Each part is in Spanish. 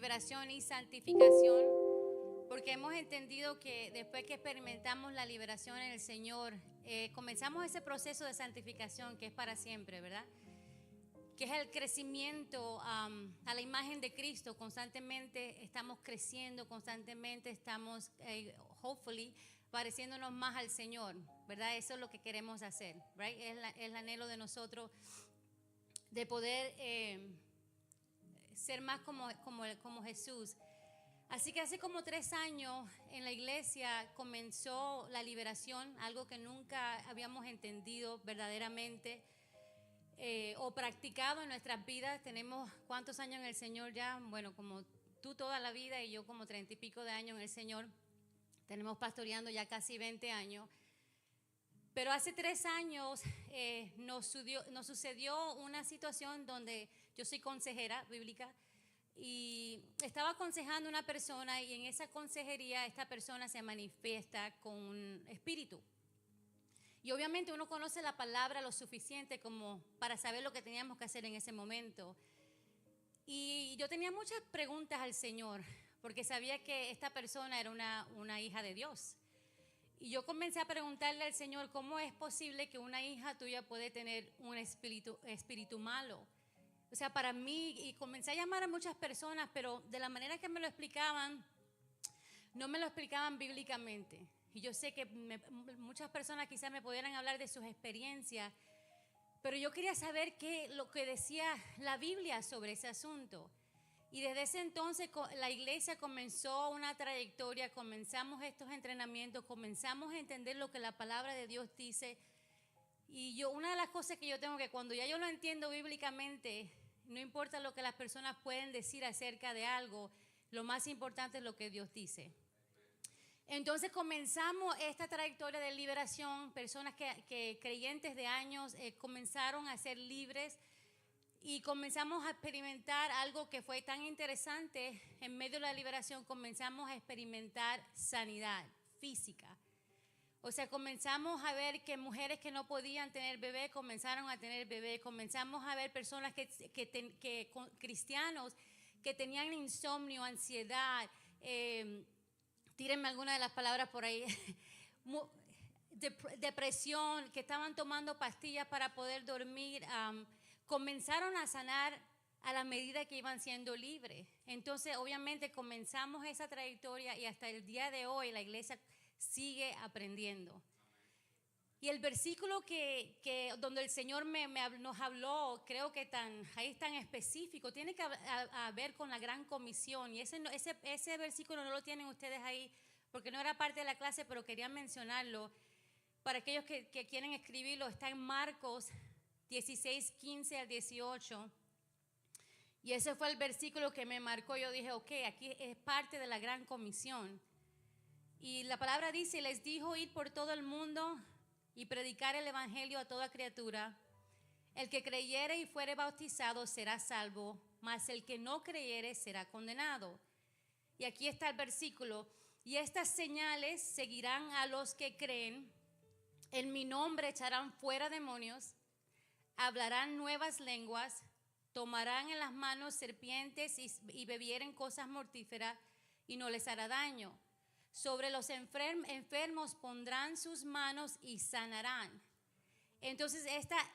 liberación y santificación, porque hemos entendido que después que experimentamos la liberación en el Señor, comenzamos ese proceso de santificación que es para siempre, ¿verdad? Que es el crecimiento a la imagen de Cristo. Constantemente estamos creciendo, constantemente estamos, hopefully, pareciéndonos más al Señor, ¿verdad? Eso es lo que queremos hacer, right? Es el anhelo de nosotros de poder ser más como Jesús. Así que hace como 3 años en la iglesia comenzó la liberación, algo que nunca habíamos entendido verdaderamente o practicado en nuestras vidas. Tenemos ¿cuántos años en el Señor ya? Bueno, como tú toda la vida y yo como 30 y pico de años en el Señor. Tenemos pastoreando ya casi 20 años. Pero hace 3 años nos sucedió una situación donde yo soy consejera bíblica y estaba aconsejando a una persona, y en esa consejería esta persona se manifiesta con un espíritu. Y obviamente uno conoce la palabra lo suficiente como para saber lo que teníamos que hacer en ese momento. Y yo tenía muchas preguntas al Señor, porque sabía que esta persona era una hija de Dios. Y yo comencé a preguntarle al Señor, ¿cómo es posible que una hija tuya puede tener un espíritu malo? O sea, para mí, y comencé a llamar a muchas personas, pero de la manera que me lo explicaban, no me lo explicaban bíblicamente. Y yo sé que muchas personas quizás me pudieran hablar de sus experiencias, pero yo quería saber lo que decía la Biblia sobre ese asunto. Y desde ese entonces la iglesia comenzó una trayectoria, comenzamos estos entrenamientos, comenzamos a entender lo que la palabra de Dios dice. Y una de las cosas que yo tengo que cuando ya yo lo entiendo bíblicamente, no importa lo que las personas pueden decir acerca de algo, lo más importante es lo que Dios dice. Entonces comenzamos esta trayectoria de liberación. Personas que creyentes de años comenzaron a ser libres y comenzamos a experimentar algo que fue tan interesante. En medio de la liberación comenzamos a experimentar sanidad física. O sea, comenzamos a ver que mujeres que no podían tener bebé comenzaron a tener bebé. Comenzamos a ver personas cristianos que tenían insomnio, ansiedad, tírenme alguna de las palabras por ahí, depresión, que estaban tomando pastillas para poder dormir, comenzaron a sanar a la medida que iban siendo libres. Entonces, obviamente, comenzamos esa trayectoria y hasta el día de hoy la iglesia sigue aprendiendo. Y el versículo donde el Señor nos habló, creo que ahí es tan específico, tiene que ver con la gran comisión. Y ese versículo no lo tienen ustedes ahí porque no era parte de la clase, pero quería mencionarlo. Para aquellos que quieren escribirlo, está en Marcos 16, 15 al 18. Y ese fue el versículo que me marcó. Yo dije, ok, aquí es parte de la gran comisión. Y la palabra dice, les dijo ir por todo el mundo y predicar el evangelio a toda criatura. El que creyere y fuere bautizado será salvo, mas el que no creyere será condenado. Y aquí está el versículo. Y estas señales seguirán a los que creen. En mi nombre echarán fuera demonios, hablarán nuevas lenguas, tomarán en las manos serpientes y bebieren cosas mortíferas y no les hará daño. Sobre los enfermos pondrán sus manos y sanarán. Entonces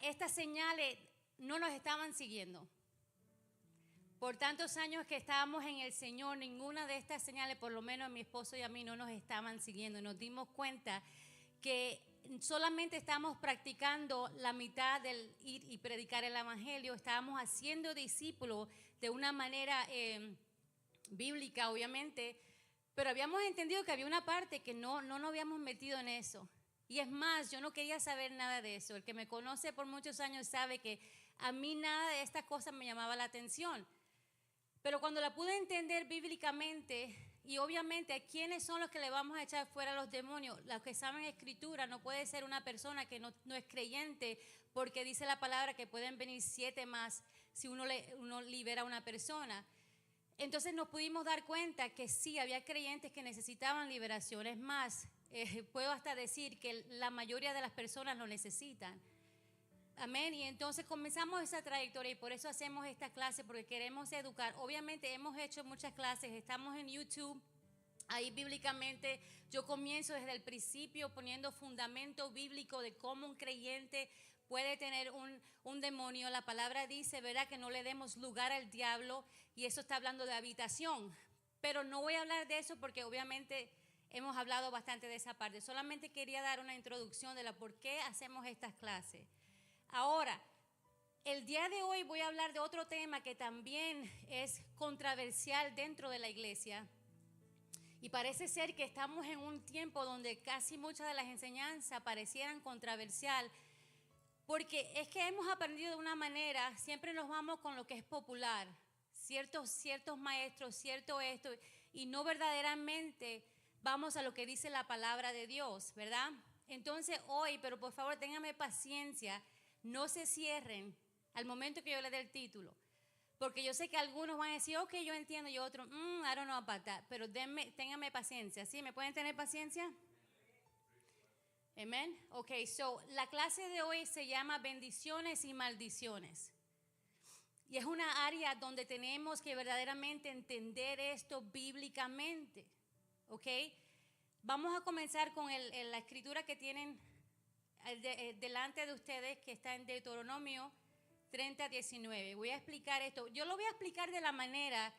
estas señales no nos estaban siguiendo. Por tantos años que estábamos en el Señor, ninguna de estas señales, por lo menos a mi esposo y a mí, no nos estaban siguiendo. Nos dimos cuenta que solamente estábamos practicando la mitad del ir y predicar el evangelio. Estábamos haciendo discípulos de una manera bíblica, obviamente, pero habíamos entendido que había una parte que no nos habíamos metido en eso. Y es más, yo no quería saber nada de eso. El que me conoce por muchos años sabe que a mí nada de estas cosas me llamaba la atención. Pero cuando la pude entender bíblicamente, y obviamente a quiénes son los que le vamos a echar fuera a los demonios, los que saben escritura, no puede ser una persona que no es creyente, porque dice la palabra que pueden venir 7 más si uno libera a una persona. Entonces nos pudimos dar cuenta que sí, había creyentes que necesitaban liberación. Es más, puedo hasta decir que la mayoría de las personas lo necesitan. Amén. Y entonces comenzamos esa trayectoria y por eso hacemos esta clase, porque queremos educar. Obviamente hemos hecho muchas clases, estamos en YouTube. Ahí bíblicamente yo comienzo desde el principio poniendo fundamento bíblico de cómo un creyente puede tener un demonio. La palabra dice, ¿verdad?, que no le demos lugar al diablo, y eso está hablando de habitación. Pero no voy a hablar de eso porque obviamente hemos hablado bastante de esa parte. Solamente quería dar una introducción de la por qué hacemos estas clases. Ahora, el día de hoy voy a hablar de otro tema que también es controversial dentro de la iglesia. Y parece ser que estamos en un tiempo donde casi muchas de las enseñanzas parecieran controversial, porque es que hemos aprendido de una manera, siempre nos vamos con lo que es popular, ciertos maestros, cierto esto, y no verdaderamente vamos a lo que dice la palabra de Dios, ¿verdad? Entonces hoy, pero por favor ténganme paciencia, no se cierren al momento que yo le dé el título. Porque yo sé que algunos van a decir, ok, yo entiendo, y otros, I don't know about that. Pero ténganme paciencia, ¿sí? ¿Me pueden tener paciencia? Amén. Ok, so la clase de hoy se llama bendiciones y maldiciones. Y es una área donde tenemos que verdaderamente entender esto bíblicamente. Ok, vamos a comenzar con la escritura que tienen delante de ustedes, que está en Deuteronomio 30:19. Voy a explicar esto. Yo lo voy a explicar de la manera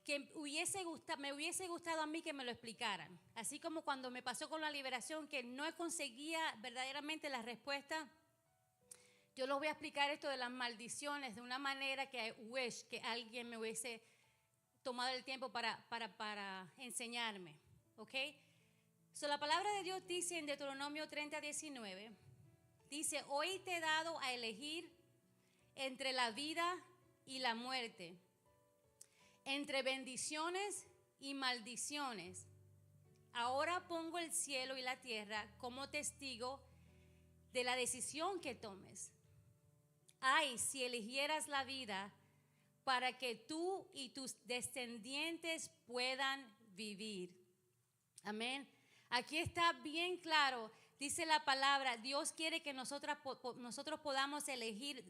que me hubiese gustado a mí que me lo explicaran. Así como cuando me pasó con la liberación, que no conseguía verdaderamente la respuesta. Yo lo voy a explicar esto de las maldiciones de una manera que wish que alguien me hubiese tomado el tiempo para enseñarme. ¿Ok? So, la palabra de Dios dice en Deuteronomio 30:19, dice, hoy te he dado a elegir entre la vida y la muerte, entre bendiciones y maldiciones. Ahora pongo el cielo y la tierra como testigo de la decisión que tomes. Ay, si eligieras la vida para que tú y tus descendientes puedan vivir. Amén. Aquí está bien claro. Dice la palabra, Dios quiere que nosotros podamos elegir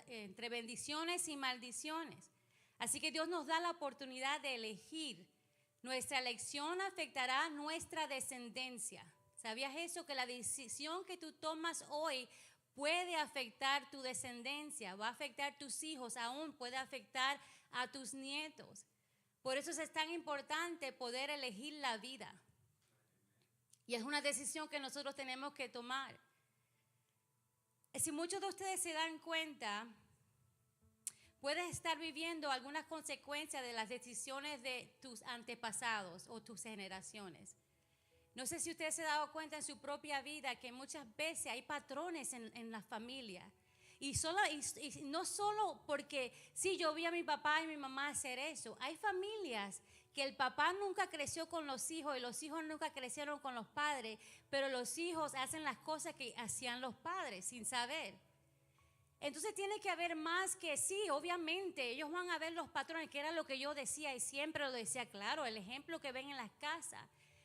entre bendiciones y maldiciones. Así que Dios nos da la oportunidad de elegir. Nuestra elección afectará nuestra descendencia. ¿Sabías eso? Que la decisión que tú tomas hoy puede afectar tu descendencia, va a afectar tus hijos, aún puede afectar a tus nietos. Por eso es tan importante poder elegir la vida. Y es una decisión que nosotros tenemos que tomar. Si muchos de ustedes se dan cuenta, puedes estar viviendo algunas consecuencias de las decisiones de tus antepasados o tus generaciones. No sé si usted se ha dado cuenta en su propia vida que muchas veces hay patrones en la familia. Y no solo porque sí, yo vi a mi papá y mi mamá hacer eso. Hay familias que el papá nunca creció con los hijos y los hijos nunca crecieron con los padres, pero los hijos hacen las cosas que hacían los padres sin saber. Entonces tiene que haber más que sí, obviamente, ellos van a ver los patrones, que era lo que yo decía y siempre lo decía, claro, el ejemplo que ven en las casas.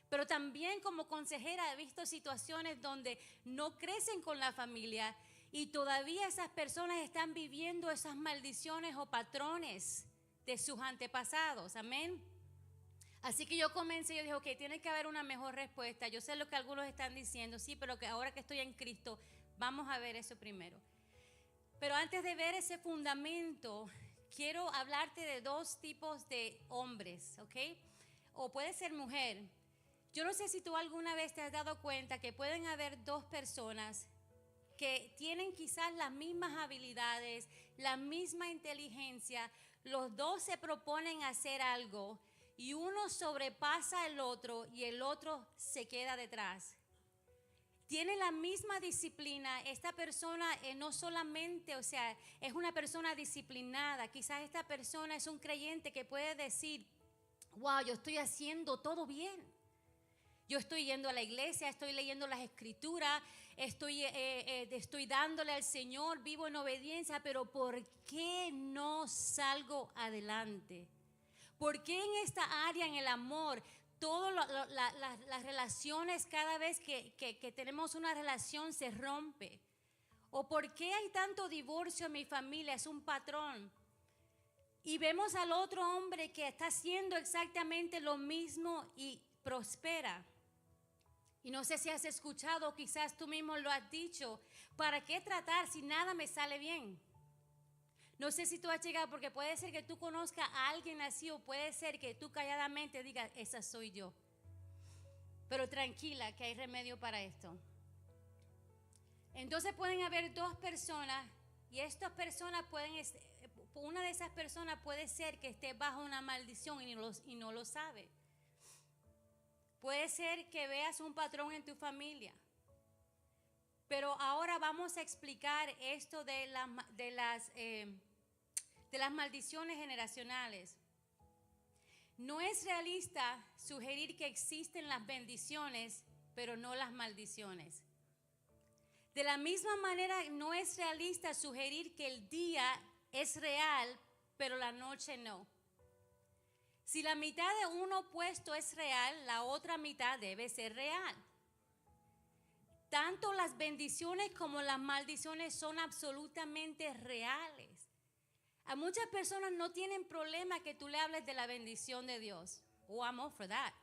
Pero también como consejera he visto situaciones donde no crecen con la familia y todavía esas personas están viviendo esas maldiciones o patrones de sus antepasados. Amén. Así que yo comencé, yo dije, ok, tiene que haber una mejor respuesta. Yo sé lo que algunos están diciendo, sí, pero que ahora que estoy en Cristo, vamos a ver eso primero. Pero antes de ver ese fundamento, quiero hablarte de dos tipos de hombres, ¿ok? O puede ser mujer. Yo no sé si tú alguna vez te has dado cuenta que pueden haber dos personas que tienen quizás las mismas habilidades, la misma inteligencia, los dos se proponen hacer algo y uno sobrepasa al otro y el otro se queda detrás. Tiene la misma disciplina, esta persona no solamente, o sea, es una persona disciplinada, quizás esta persona es un creyente que puede decir, wow, yo estoy haciendo todo bien. Yo estoy yendo a la iglesia, estoy leyendo las escrituras, estoy dándole al Señor, vivo en obediencia, pero ¿por qué no salgo adelante? ¿Por qué en esta área, en el amor, todas las relaciones, cada vez que tenemos una relación se rompe? ¿O por qué hay tanto divorcio en mi familia? Es un patrón. Y vemos al otro hombre que está haciendo exactamente lo mismo y prospera. Y no sé si has escuchado, quizás tú mismo lo has dicho, ¿para qué tratar si nada me sale bien? No sé si tú has llegado, porque puede ser que tú conozcas a alguien así o puede ser que tú calladamente digas, esa soy yo. Pero tranquila, que hay remedio para esto. Entonces pueden haber dos personas y estas personas una de esas personas puede ser que esté bajo una maldición y no lo sabe. Puede ser que veas un patrón en tu familia. Pero ahora vamos a explicar esto de las maldiciones generacionales. No es realista sugerir que existen las bendiciones, pero no las maldiciones. De la misma manera, no es realista sugerir que el día es real, pero la noche no. Si la mitad de un opuesto es real, la otra mitad debe ser real. Tanto las bendiciones como las maldiciones son absolutamente reales. A muchas personas no tienen problema que tú le hables de la bendición de Dios. Oh, I'm all for that.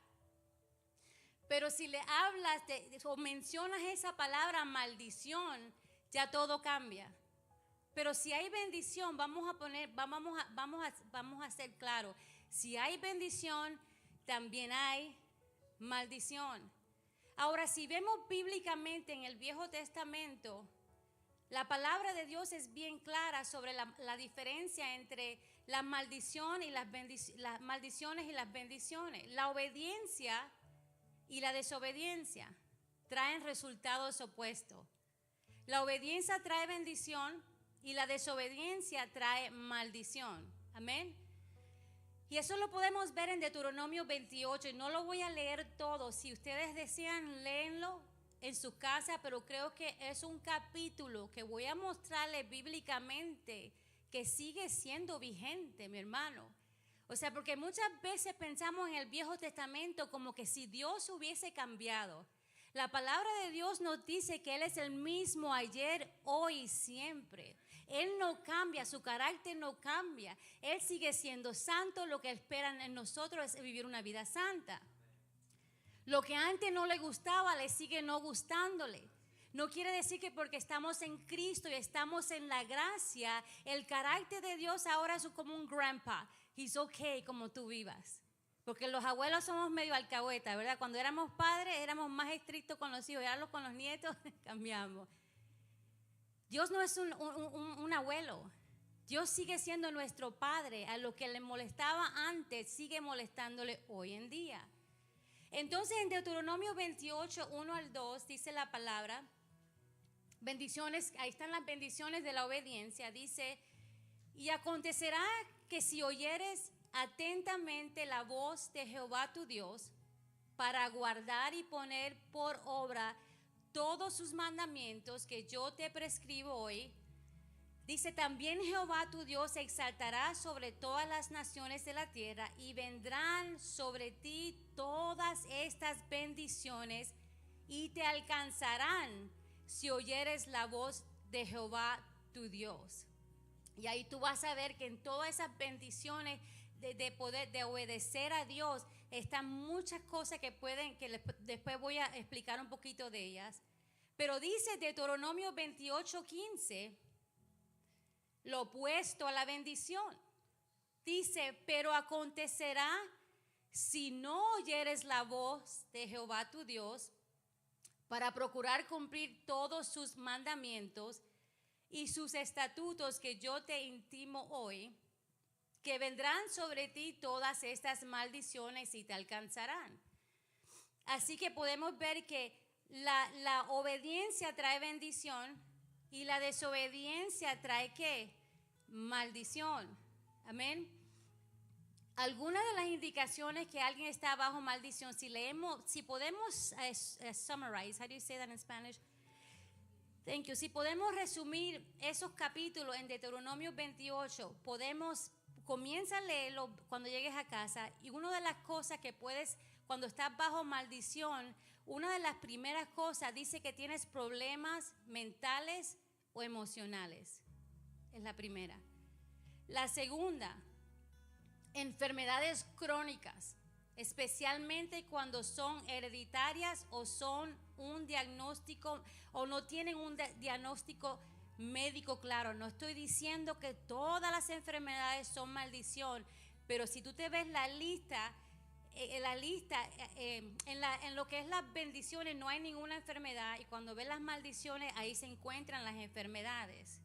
Pero si le hablas o mencionas esa palabra maldición, ya todo cambia. Pero si hay bendición, vamos a ser claros. Si hay bendición, también hay maldición. Ahora, si vemos bíblicamente en el Viejo Testamento, la palabra de Dios es bien clara sobre la diferencia entre la maldición y las maldiciones y las bendiciones. La obediencia y la desobediencia traen resultados opuestos. La obediencia trae bendición y la desobediencia trae maldición. Amén. Y eso lo podemos ver en Deuteronomio 28. Y no lo voy a leer todo. Si ustedes desean, léenlo en su casa. Pero creo que es un capítulo que voy a mostrarles bíblicamente que sigue siendo vigente, mi hermano. O sea, porque muchas veces pensamos en el Viejo Testamento como que si Dios hubiese cambiado. La palabra de Dios nos dice que Él es el mismo ayer, hoy y siempre. Él no cambia, su carácter no cambia. Él sigue siendo santo. Lo que esperan en nosotros es vivir una vida santa. Lo que antes no le gustaba, le sigue no gustándole. No quiere decir que porque estamos en Cristo y estamos en la gracia, el carácter de Dios ahora es como un grandpa. He's okay como tú vivas. Porque los abuelos somos medio alcahueta, ¿verdad? Cuando éramos padres éramos más estrictos con los hijos, y ahora con los nietos cambiamos. Dios no es un abuelo. Dios sigue siendo nuestro Padre. A lo que le molestaba antes, sigue molestándole hoy en día. Entonces en Deuteronomio 28, 1 al 2 dice la palabra, bendiciones, ahí están las bendiciones de la obediencia. Dice, y acontecerá que si oyeres atentamente la voz de Jehová tu Dios, para guardar y poner por obra todos sus mandamientos que yo te prescribo hoy, dice, también Jehová tu Dios exaltará sobre todas las naciones de la tierra y vendrán sobre ti todas estas bendiciones y te alcanzarán si oyeres la voz de Jehová tu Dios. Y ahí tú vas a ver que en todas esas bendiciones de obedecer a Dios están muchas cosas que después voy a explicar un poquito de ellas. Pero dice Deuteronomio 28:15, lo opuesto a la bendición. Dice, pero acontecerá si no oyeres la voz de Jehová tu Dios para procurar cumplir todos sus mandamientos y sus estatutos que yo te intimo hoy, que vendrán sobre ti todas estas maldiciones y te alcanzarán. Así que podemos ver que la obediencia trae bendición y la desobediencia trae ¿qué? Maldición. Amén. Algunas de las indicaciones que alguien está bajo maldición, si podemos summarize, how do you say that in Spanish? Thank you. Si podemos resumir esos capítulos en Deuteronomio 28, comienza a leerlo cuando llegues a casa, y una de las cosas que puedes, cuando estás bajo maldición, una de las primeras cosas dice que tienes problemas mentales o emocionales. Es la primera. La segunda, enfermedades crónicas, especialmente cuando son hereditarias o son un diagnóstico o no tienen un diagnóstico médico claro. No estoy diciendo que todas las enfermedades son maldición, pero si tú te ves la lista, en lo que es las bendiciones no hay ninguna enfermedad, y cuando ves las maldiciones ahí se encuentran las enfermedades.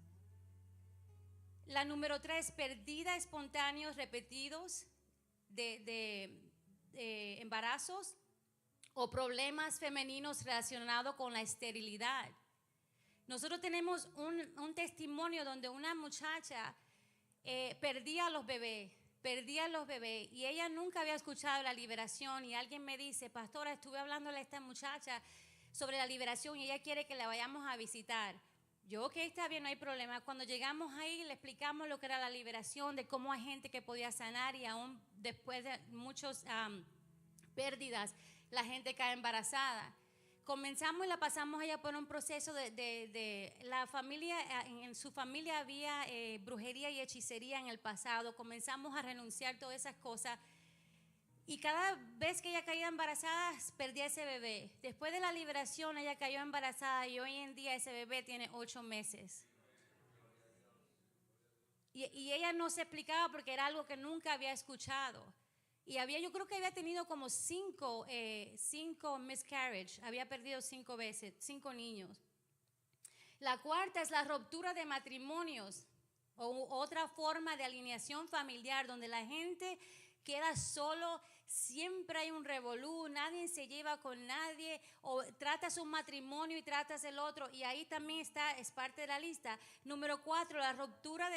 La número 3, pérdida espontáneos repetidos de embarazos o problemas femeninos relacionados con la esterilidad. Nosotros tenemos un testimonio donde una muchacha perdía a los bebés, y ella nunca había escuchado la liberación, y alguien me dice, pastora, estuve hablándole a esta muchacha sobre la liberación y ella quiere que la vayamos a visitar. Yo, ok, está bien, no hay problema. Cuando llegamos ahí le explicamos lo que era la liberación, de cómo hay gente que podía sanar, y aún después de muchas pérdidas la gente cae embarazada. Comenzamos y la pasamos ella por un proceso de la familia, en su familia había brujería y hechicería en el pasado. Comenzamos a renunciar a todas esas cosas, y cada vez que ella caía embarazada perdía ese bebé. Después de la liberación ella cayó embarazada, y hoy en día ese bebé tiene 8 meses. Y ella no se explicaba porque era algo que nunca había escuchado. Y yo creo que había tenido como 5 miscarriages, había perdido 5 veces, 5 niños. La cuarta es la ruptura de matrimonios o otra forma de alineación familiar donde la gente queda solo, siempre hay un revolú, nadie se lleva con nadie, o tratas un matrimonio y tratas el otro, y ahí también es parte de la lista. Número 4, la ruptura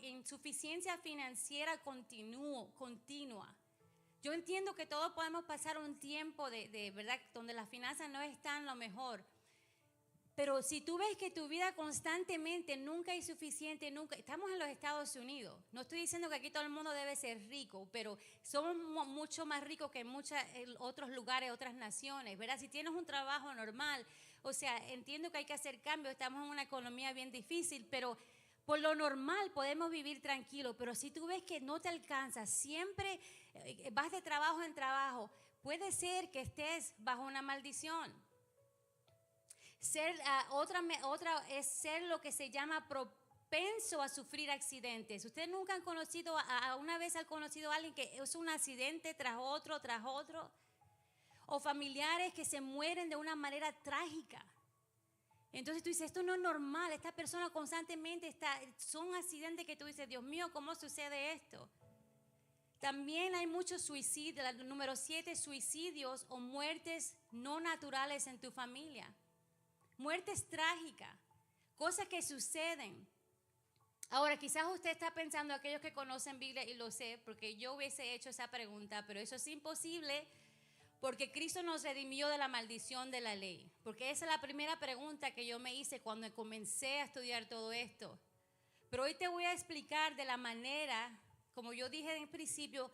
insuficiencia financiera continua. Yo entiendo que todos podemos pasar un tiempo de verdad donde las finanzas no están lo mejor. Pero si tú ves que tu vida constantemente nunca hay suficiente, estamos en los Estados Unidos. No estoy diciendo que aquí todo el mundo debe ser rico, pero somos mucho más ricos que en muchos otros lugares, otras naciones, ¿verdad? Si tienes un trabajo normal, o sea, entiendo que hay que hacer cambios, estamos en una economía bien difícil, pero por lo normal podemos vivir tranquilos. Pero si tú ves que no te alcanza, siempre vas de trabajo en trabajo, puede ser que estés bajo una maldición. Otra es ser lo que se llama propenso a sufrir accidentes. Ustedes nunca han conocido, una vez han conocido a alguien que es un accidente tras otro, o familiares que se mueren de una manera trágica. Entonces tú dices, esto no es normal, esta persona constantemente son accidentes que tú dices, Dios mío, ¿cómo sucede esto? También hay muchos suicidios. Número 7, suicidios o muertes no naturales en tu familia. Muertes trágicas, cosas que suceden. Ahora, quizás usted está pensando, aquellos que conocen Biblia, y lo sé, porque yo hubiese hecho esa pregunta, pero eso es imposible, porque Cristo nos redimió de la maldición de la ley. Porque esa es la primera pregunta que yo me hice cuando comencé a estudiar todo esto. Pero hoy te voy a explicar de la manera, como yo dije en principio,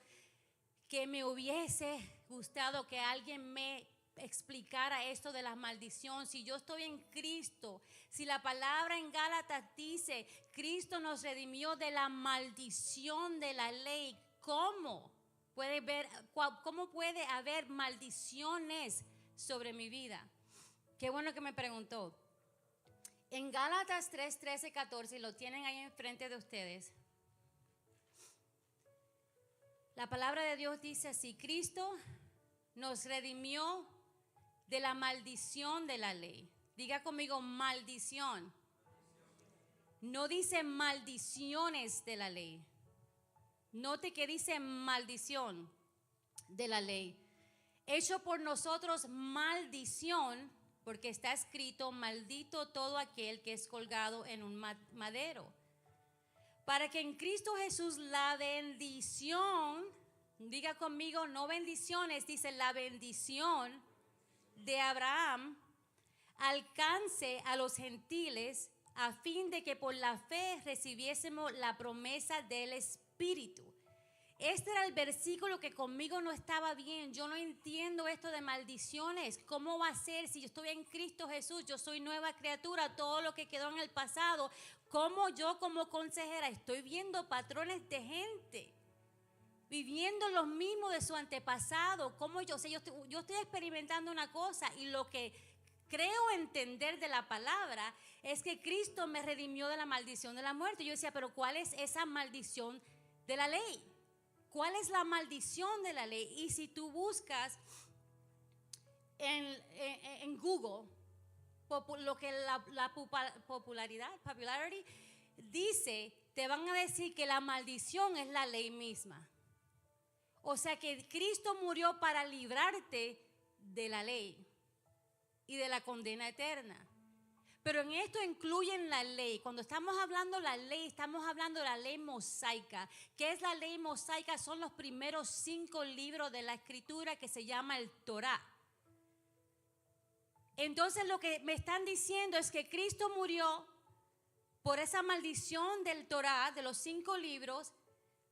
que me hubiese gustado que alguien me explicara esto de la maldición. Si yo estoy en Cristo, si la palabra en Gálatas dice Cristo nos redimió de la maldición de la ley, ¿cómo puede haber maldiciones sobre mi vida? Qué bueno que me preguntó. En Gálatas 3, 13, 14, lo tienen ahí enfrente de ustedes. La palabra de Dios dice así: Cristo nos redimió de la maldición de la ley. Diga conmigo, maldición. No dice maldiciones de la ley. Note que dice maldición de la ley. Hecho por nosotros maldición, porque está escrito, maldito todo aquel que es colgado en un madero. Para que en Cristo Jesús la bendición, diga conmigo, no bendiciones, dice la bendición de Abraham alcance a los gentiles, a fin de que por la fe recibiésemos la promesa del Espíritu. Este era el versículo que conmigo no estaba bien. Yo no entiendo esto de maldiciones. ¿Cómo va a ser si yo estoy en Cristo Jesús? Yo soy nueva criatura, todo lo que quedó en el pasado. ¿Cómo yo como consejera estoy viendo patrones de gente viviendo lo mismo de su antepasado? ¿Cómo yo estoy experimentando una cosa y lo que creo entender de la palabra es que Cristo me redimió de la maldición de la muerte? Yo decía, pero ¿cuál es esa maldición de la ley? ¿Cuál es la maldición de la ley? Y si tú buscas en Google lo que la popularity dice, te van a decir que la maldición es la ley misma. O sea que Cristo murió para librarte de la ley y de la condena eterna. Pero en esto incluyen la ley. Cuando estamos hablando de la ley, estamos hablando de la ley mosaica. ¿Qué es la ley mosaica? Son los primeros 5 libros de la escritura que se llama el Torá. Entonces lo que me están diciendo es que Cristo murió por esa maldición del Torá, de los 5 libros,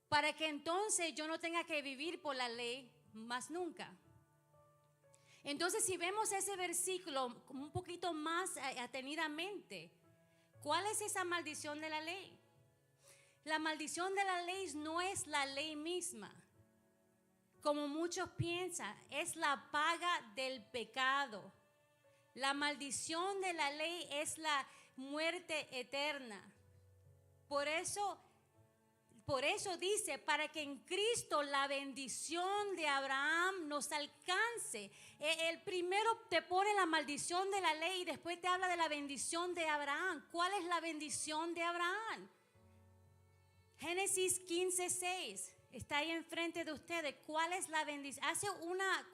para que entonces yo no tenga que vivir por la ley más nunca. Entonces, si vemos ese versículo un poquito más atenidamente, ¿cuál es esa maldición de la ley? La maldición de la ley no es la ley misma, como muchos piensan, es la paga del pecado. La maldición de la ley es la muerte eterna. Por eso dice, para que en Cristo la bendición de Abraham nos alcance. El primero te pone la maldición de la ley y después te habla de la bendición de Abraham. ¿Cuál es la bendición de Abraham? Génesis 15:6 está ahí enfrente de ustedes. ¿Cuál es la bendición? Hace una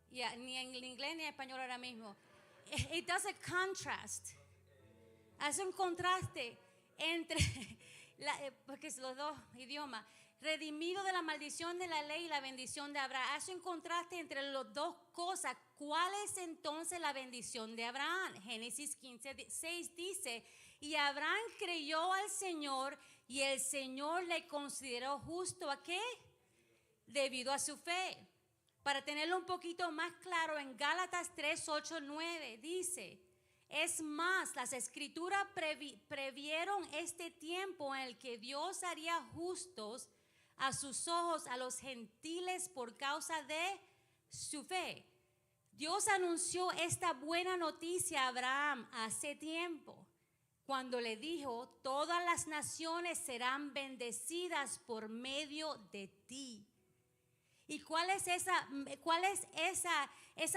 ni en inglés ni en español ahora mismo. It does a contrast. Hace un contraste entre porque es los dos idiomas. Redimido de la maldición de la ley y la bendición de Abraham. Hace un contraste entre las dos cosas. ¿Cuál es entonces la bendición de Abraham? Génesis 15:6 dice, y Abraham creyó al Señor y el Señor le consideró justo. ¿A qué? Debido a su fe. Para tenerlo un poquito más claro, en Gálatas 3:8-9 dice, es más, las escrituras previeron este tiempo en el que Dios haría justos a sus ojos a los gentiles por causa de su fe. Dios anunció esta buena noticia a Abraham hace tiempo, cuando le dijo, todas las naciones serán bendecidas por medio de ti. ¿Y cuál es esa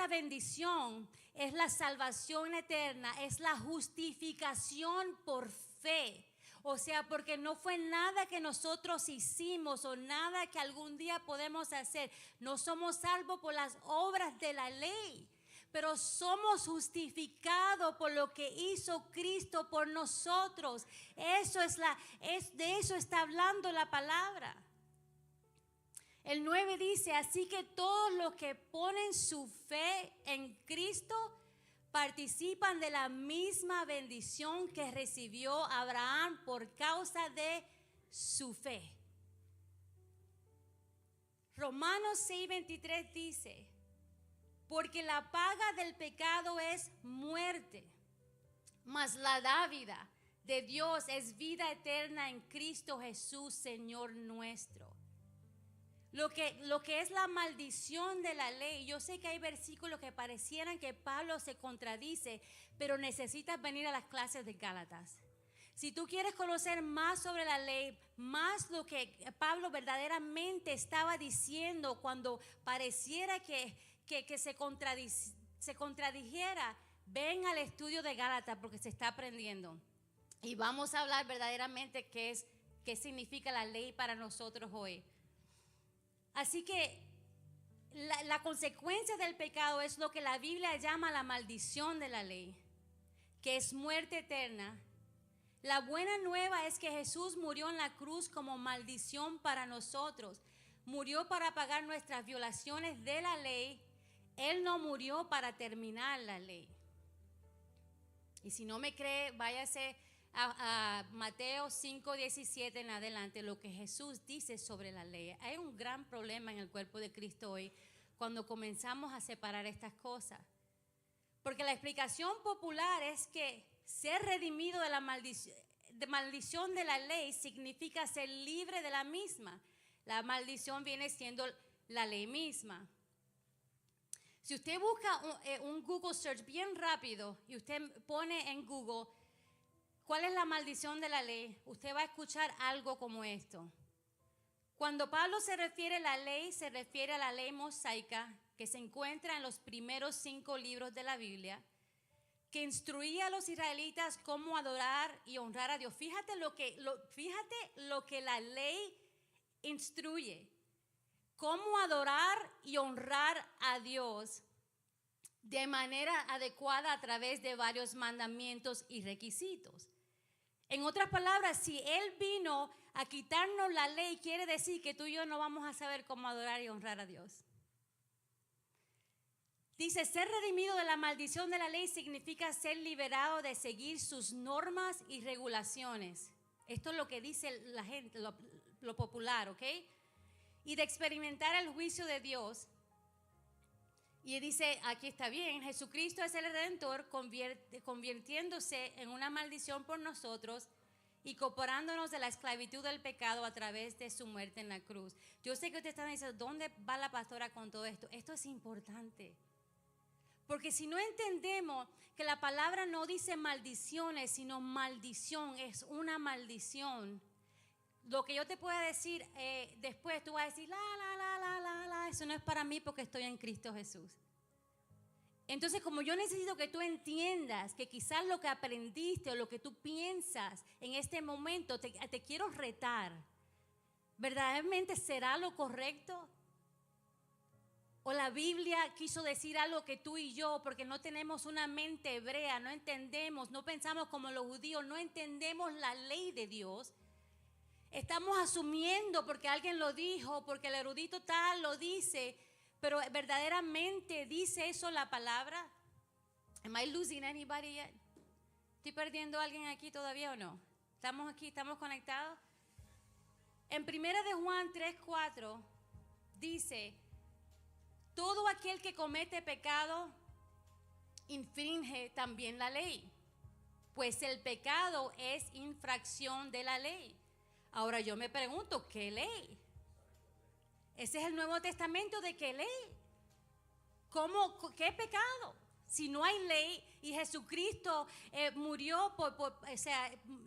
bendición? Es la salvación eterna, es la justificación por fe. O sea, porque no fue nada que nosotros hicimos o nada que algún día podemos hacer. No somos salvos por las obras de la ley, pero somos justificados por lo que hizo Cristo por nosotros. De eso está hablando la palabra. El 9 dice, así que todos los que ponen su fe en Cristo participan de la misma bendición que recibió Abraham por causa de su fe. Romanos 6:23 dice, porque la paga del pecado es muerte, mas la dádiva de Dios es vida eterna en Cristo Jesús, Señor nuestro. Lo que es la maldición de la ley, yo sé que hay versículos que parecieran que Pablo se contradice, pero necesitas venir a las clases de Gálatas. Si tú quieres conocer más sobre la ley, más lo que Pablo verdaderamente estaba diciendo cuando pareciera que se contradijera, ven al estudio de Gálatas porque se está aprendiendo. Y vamos a hablar verdaderamente qué significa la ley para nosotros hoy. Así que la consecuencia del pecado es lo que la Biblia llama la maldición de la ley, que es muerte eterna. La buena nueva es que Jesús murió en la cruz como maldición para nosotros. Murió para pagar nuestras violaciones de la ley. Él no murió para terminar la ley. Y si no me cree, váyase a Mateo 5:17 en adelante, lo que Jesús dice sobre la ley. Hay un gran problema en el cuerpo de Cristo hoy cuando comenzamos a separar estas cosas. Porque la explicación popular es que ser redimido de la maldición de la ley significa ser libre de la misma. La maldición viene siendo la ley misma. Si usted busca un Google search bien rápido y usted pone en Google ¿cuál es la maldición de la ley? Usted va a escuchar algo como esto. Cuando Pablo se refiere a la ley, se refiere a la ley mosaica que se encuentra en los primeros 5 libros de la Biblia, que instruía a los israelitas cómo adorar y honrar a Dios. Fíjate lo que la ley instruye. Cómo adorar y honrar a Dios de manera adecuada a través de varios mandamientos y requisitos. En otras palabras, si Él vino a quitarnos la ley, quiere decir que tú y yo no vamos a saber cómo adorar y honrar a Dios. Dice, ser redimido de la maldición de la ley significa ser liberado de seguir sus normas y regulaciones. Esto es lo que dice la gente, lo popular, ¿ok? Y de experimentar el juicio de Dios. Y dice, aquí está bien, Jesucristo es el Redentor, convirtiéndose en una maldición por nosotros y comparándonos de la esclavitud del pecado a través de su muerte en la cruz. Yo sé que ustedes están diciendo, ¿dónde va la pastora con todo esto? Esto es importante. Porque si no entendemos que la palabra no dice maldiciones, sino maldición, es una maldición. Lo que yo te pueda decir después, tú vas a decir, eso no es para mí porque estoy en Cristo Jesús. Entonces, como yo necesito que tú entiendas que quizás lo que aprendiste o lo que tú piensas en este momento, te quiero retar. ¿Verdaderamente será lo correcto? O la Biblia quiso decir algo que tú y yo, porque no tenemos una mente hebrea, no entendemos, no pensamos como los judíos, no entendemos la ley de Dios. Estamos asumiendo porque alguien lo dijo, porque el erudito tal lo dice, pero verdaderamente dice eso la palabra. Am I losing anybody yet? ¿Estoy perdiendo a alguien aquí todavía o no? ¿Estamos aquí? ¿Estamos conectados? En 1 de Juan 3:4 dice, todo aquel que comete pecado infringe también la ley, pues el pecado es infracción de la ley. Ahora yo me pregunto, ¿qué ley? Ese es el Nuevo Testamento, ¿de qué ley? ¿Qué pecado? Si no hay ley y Jesucristo murió,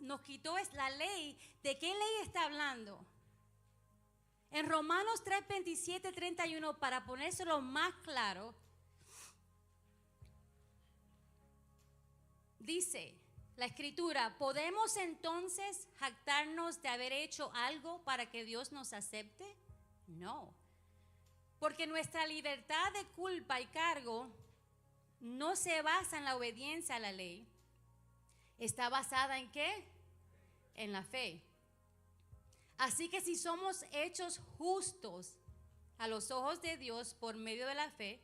nos quitó la ley, ¿de qué ley está hablando? En Romanos 3:27-31, para ponérselo más claro, dice la Escritura, ¿podemos entonces jactarnos de haber hecho algo para que Dios nos acepte? No, porque nuestra libertad de culpa y cargo no se basa en la obediencia a la ley. ¿Está basada en qué? En la fe. Así que si somos hechos justos a los ojos de Dios por medio de la fe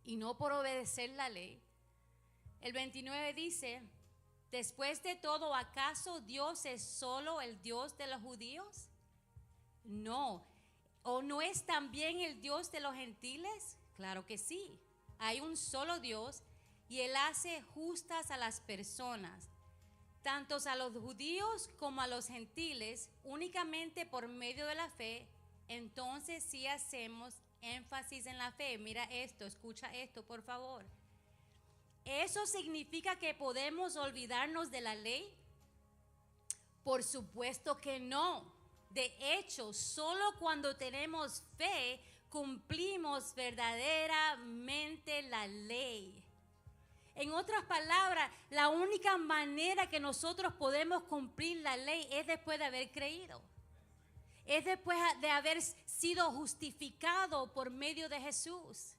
y no por obedecer la ley, el 29 dice, después de todo, ¿acaso Dios es solo el Dios de los judíos? No. ¿O no es también el Dios de los gentiles? Claro que sí. Hay un solo Dios y Él hace justas a las personas, tanto a los judíos como a los gentiles, únicamente por medio de la fe. Entonces sí hacemos énfasis en la fe. Mira esto, escucha esto, por favor. ¿Eso significa que podemos olvidarnos de la ley? Por supuesto que no. De hecho, solo cuando tenemos fe cumplimos verdaderamente la ley. En otras palabras, la única manera que nosotros podemos cumplir la ley es después de haber creído. Es después de haber sido justificado por medio de Jesús.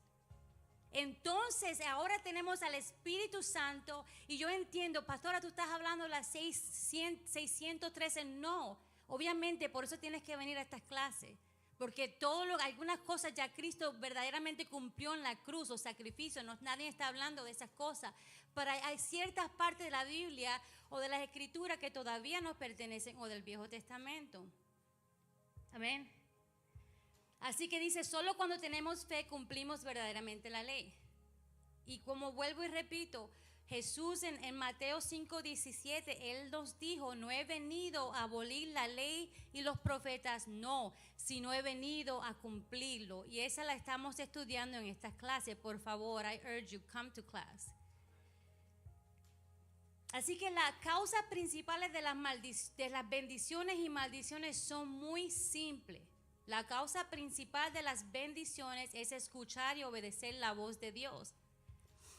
Entonces, ahora tenemos al Espíritu Santo y yo entiendo, pastora, tú estás hablando de las 613. No, obviamente, por eso tienes que venir a estas clases. Porque algunas cosas ya Cristo verdaderamente cumplió en la cruz, o sacrificio, nadie está hablando de esas cosas. Pero hay ciertas partes de la Biblia o de las Escrituras que todavía nos pertenecen, o del Viejo Testamento. Amén. Así que dice, solo cuando tenemos fe cumplimos verdaderamente la ley. Y como vuelvo y repito, Jesús en Mateo 5:17, Él nos dijo, no he venido a abolir la ley y los profetas, no, sino he venido a cumplirlo. Y esa la estamos estudiando en estas clases. Por favor, I urge you, come to class. Así que las causas principales de las bendiciones y maldiciones son muy simples. La causa principal de las bendiciones es escuchar y obedecer la voz de Dios.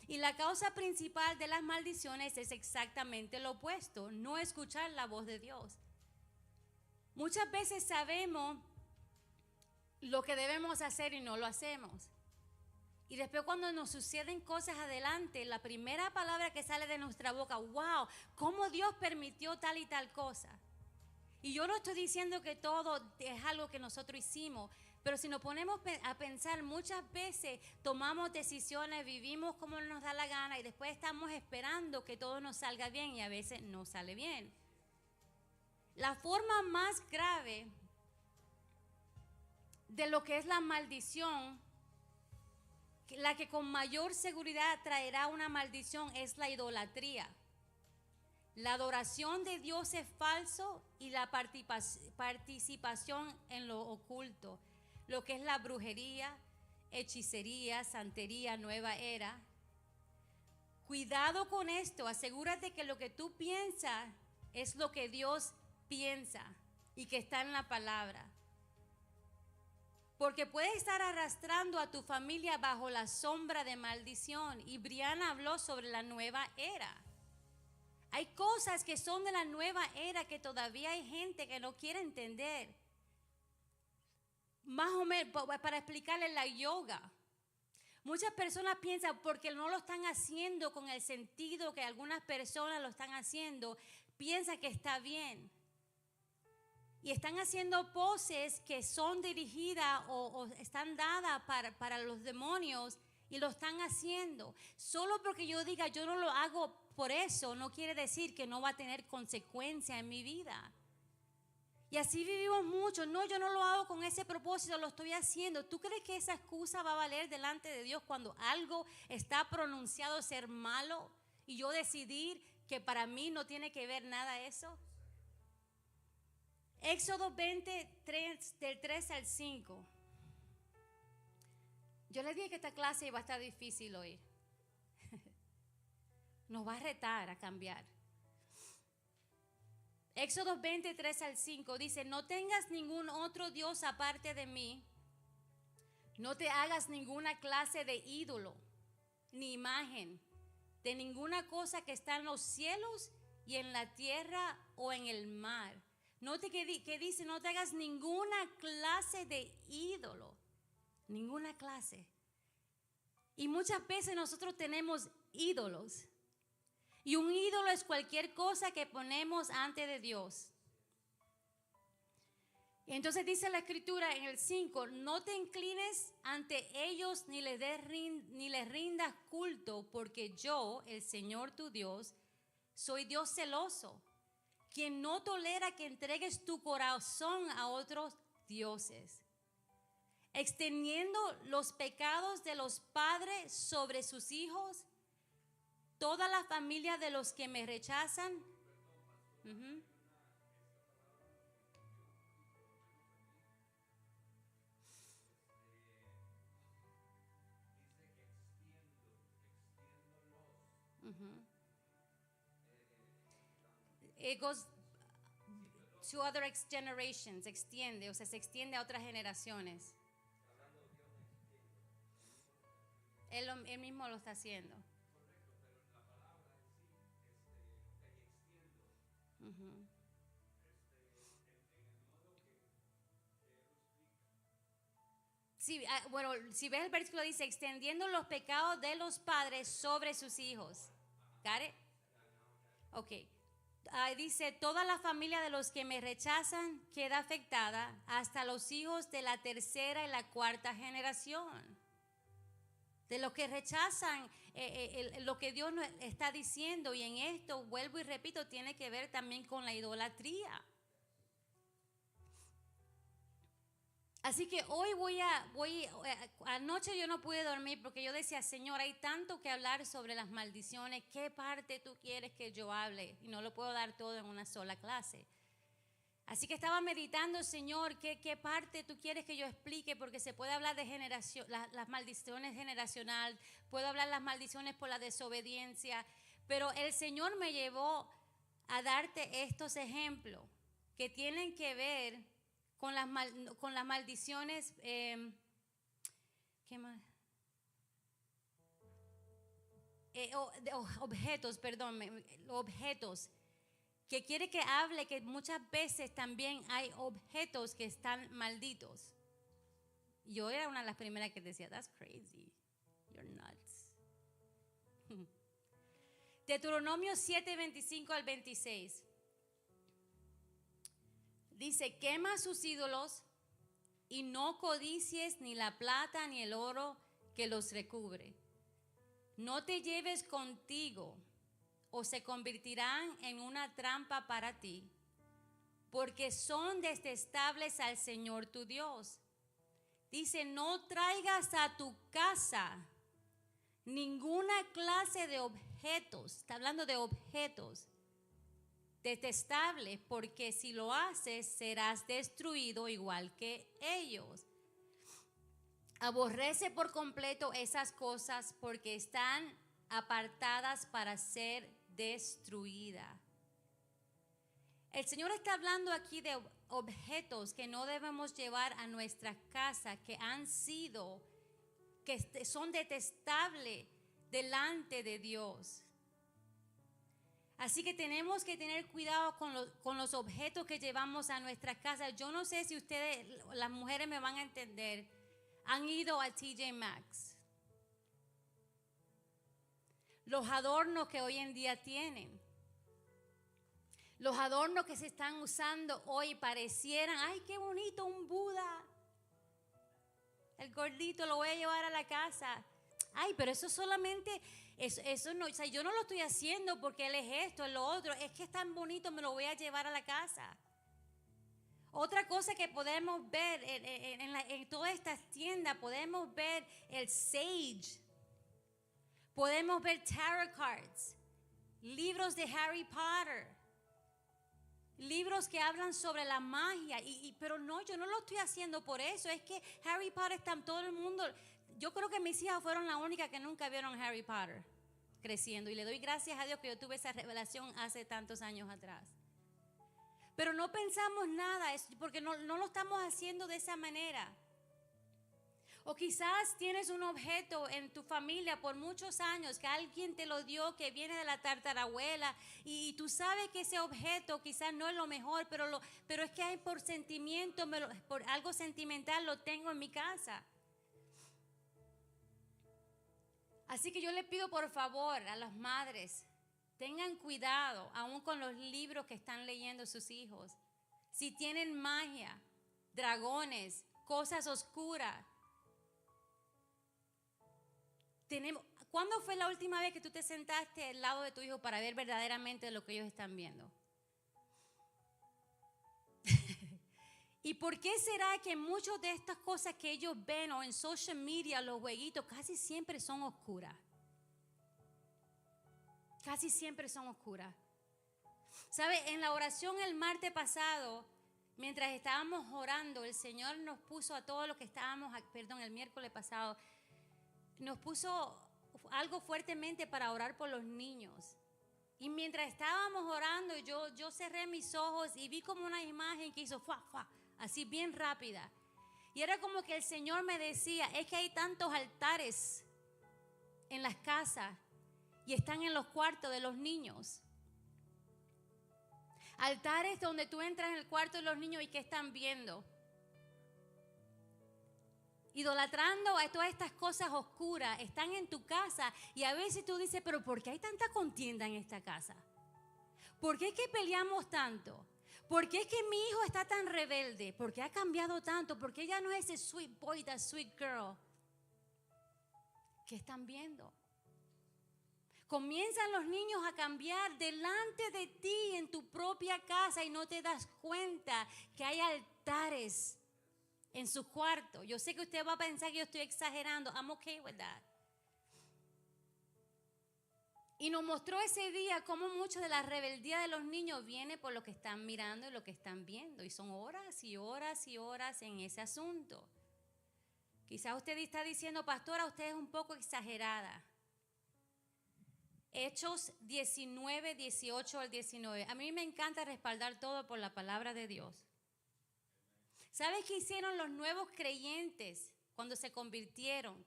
Y la causa principal de las maldiciones es exactamente lo opuesto, no escuchar la voz de Dios. Muchas veces sabemos lo que debemos hacer y no lo hacemos. Y después cuando nos suceden cosas adelante, la primera palabra que sale de nuestra boca, wow, ¿cómo Dios permitió tal y tal cosa? Y yo no estoy diciendo que todo es algo que nosotros hicimos, pero si nos ponemos a pensar, muchas veces tomamos decisiones, vivimos como nos da la gana y después estamos esperando que todo nos salga bien y a veces no sale bien. La forma más grave de lo que es la maldición, la que con mayor seguridad traerá una maldición, es la idolatría. La adoración de Dios es falso y la participación en lo oculto, lo que es la brujería, hechicería, santería, nueva era. Cuidado con esto, asegúrate que lo que tú piensas es lo que Dios piensa y que está en la palabra. Porque puedes estar arrastrando a tu familia bajo la sombra de maldición. Y Brianna habló sobre la nueva era. Hay cosas que son de la nueva era que todavía hay gente que no quiere entender. Más o menos, para explicarles la yoga. Muchas personas piensan porque no lo están haciendo con el sentido que algunas personas lo están haciendo, piensan que está bien. Y están haciendo poses que son dirigidas o están dadas para los demonios y lo están haciendo. Solo porque yo diga yo no lo hago por eso, no quiere decir que no va a tener consecuencia en mi vida. Y así vivimos mucho. No, yo no lo hago con ese propósito, lo estoy haciendo. ¿Tú crees que esa excusa va a valer delante de Dios cuando algo está pronunciado ser malo y yo decidir que para mí no tiene que ver nada eso? Éxodo 23, del 3 al 5. Yo les dije que esta clase iba a estar difícil hoy. Nos va a retar a cambiar. Éxodo 23 al 5 dice, no tengas ningún otro Dios aparte de mí. No te hagas ninguna clase de ídolo, ni imagen, de ninguna cosa que está en los cielos y en la tierra o en el mar. Note que dice, no te hagas ninguna clase de ídolo, ninguna clase. Y muchas veces nosotros tenemos ídolos. Y un ídolo es cualquier cosa que ponemos ante de Dios. Y entonces dice la Escritura en el 5, no te inclines ante ellos ni les rindas culto, porque yo, el Señor tu Dios, soy Dios celoso, quien no tolera que entregues tu corazón a otros dioses, extendiendo los pecados de los padres sobre sus hijos. Toda la familia de los que me rechazan. It goes to other generations, extiende, o sea, se extiende a otras generaciones. Él mismo lo está haciendo. Sí, bueno, si ves el versículo dice, extendiendo los pecados de los padres sobre sus hijos. ¿Got it? Ok. dice, toda la familia de los que me rechazan queda afectada, hasta los hijos de la tercera y la cuarta generación. De los que rechazan lo que Dios nos está diciendo. Y en esto, vuelvo y repito, tiene que ver también con la idolatría. Así que hoy anoche yo no pude dormir porque yo decía, Señor, hay tanto que hablar sobre las maldiciones. ¿Qué parte tú quieres que yo hable? Y no lo puedo dar todo en una sola clase. Así que estaba meditando, Señor, ¿qué parte tú quieres que yo explique? Porque se puede hablar de generación, las maldiciones generacionales, puedo hablar las maldiciones por la desobediencia, pero el Señor me llevó a darte estos ejemplos que tienen que ver con las maldiciones. ¿Qué más? Objetos. Que quiere que hable que muchas veces también hay objetos que están malditos. Yo era una de las primeras que decía, that's crazy, you're nuts. Deuteronomio 7, 25 al 26. Dice, quema sus ídolos y no codicies ni la plata ni el oro que los recubre. No te lleves contigo o se convertirán en una trampa para ti, porque son detestables al Señor tu Dios. Dice, no traigas a tu casa ninguna clase de objetos, está hablando de objetos detestables, porque si lo haces serás destruido igual que ellos. Aborrece por completo esas cosas porque están apartadas para ser destruida. El Señor está hablando aquí de objetos que no debemos llevar a nuestra casa, que son detestables delante de Dios. Así que tenemos que tener cuidado con los objetos que llevamos a nuestra casa. Yo no sé si ustedes, las mujeres, me van a entender. Han ido a TJ Maxx. Los adornos que hoy en día tienen. Los adornos que se están usando hoy parecieran, ay, qué bonito, un Buda. El gordito lo voy a llevar a la casa. Ay, pero eso solamente, eso no, o sea, yo no lo estoy haciendo porque él es esto, es lo otro. Es que es tan bonito, me lo voy a llevar a la casa. Otra cosa que podemos ver en todas estas tiendas, podemos ver el sage. Podemos ver tarot cards, libros de Harry Potter, libros que hablan sobre la magia, pero no, yo no lo estoy haciendo por eso. Es que Harry Potter está en todo el mundo. Yo creo que mis hijas fueron la única que nunca vieron Harry Potter creciendo, y le doy gracias a Dios que yo tuve esa revelación hace tantos años atrás. Pero no pensamos nada, porque no lo estamos haciendo de esa manera. O quizás tienes un objeto en tu familia por muchos años que alguien te lo dio, que viene de la tatarabuela, y tú sabes que ese objeto quizás no es lo mejor, pero es que hay por sentimiento, por algo sentimental lo tengo en mi casa. Así que yo le pido por favor a las madres, tengan cuidado aún con los libros que están leyendo sus hijos. Si tienen magia, dragones, cosas oscuras. ¿Cuándo fue la última vez que tú te sentaste al lado de tu hijo para ver verdaderamente lo que ellos están viendo? ¿Y por qué será que muchas de estas cosas que ellos ven o en social media, los jueguitos, casi siempre son oscuras? Casi siempre son oscuras. ¿Sabe? En la oración el martes pasado, mientras estábamos orando, el Señor nos puso a todos los que estábamos, el miércoles pasado, nos puso algo fuertemente para orar por los niños. Y mientras estábamos orando, yo cerré mis ojos y vi como una imagen que hizo fuá, fuá, así bien rápida. Y era como que el Señor me decía, es que hay tantos altares en las casas y están en los cuartos de los niños. Altares donde tú entras en el cuarto de los niños y ¿qué están viendo? Idolatrando a todas estas cosas oscuras, están en tu casa, y a veces tú dices, pero ¿por qué hay tanta contienda en esta casa? ¿Por qué es que peleamos tanto? ¿Por qué es que mi hijo está tan rebelde? ¿Por qué ha cambiado tanto? ¿Por qué ya no es ese sweet boy, that sweet girl? ¿Qué están viendo? Comienzan los niños a cambiar delante de ti en tu propia casa y no te das cuenta que hay altares en su cuarto. Yo sé que usted va a pensar que yo estoy exagerando. I'm okay with that. Y nos mostró ese día cómo mucho de la rebeldía de los niños viene por lo que están mirando y lo que están viendo. Y son horas y horas y horas en ese asunto. Quizás usted está diciendo, pastora, usted es un poco exagerada. Hechos 19, 18 al 19. A mí me encanta respaldar todo por la palabra de Dios. ¿Sabes qué hicieron los nuevos creyentes cuando se convirtieron?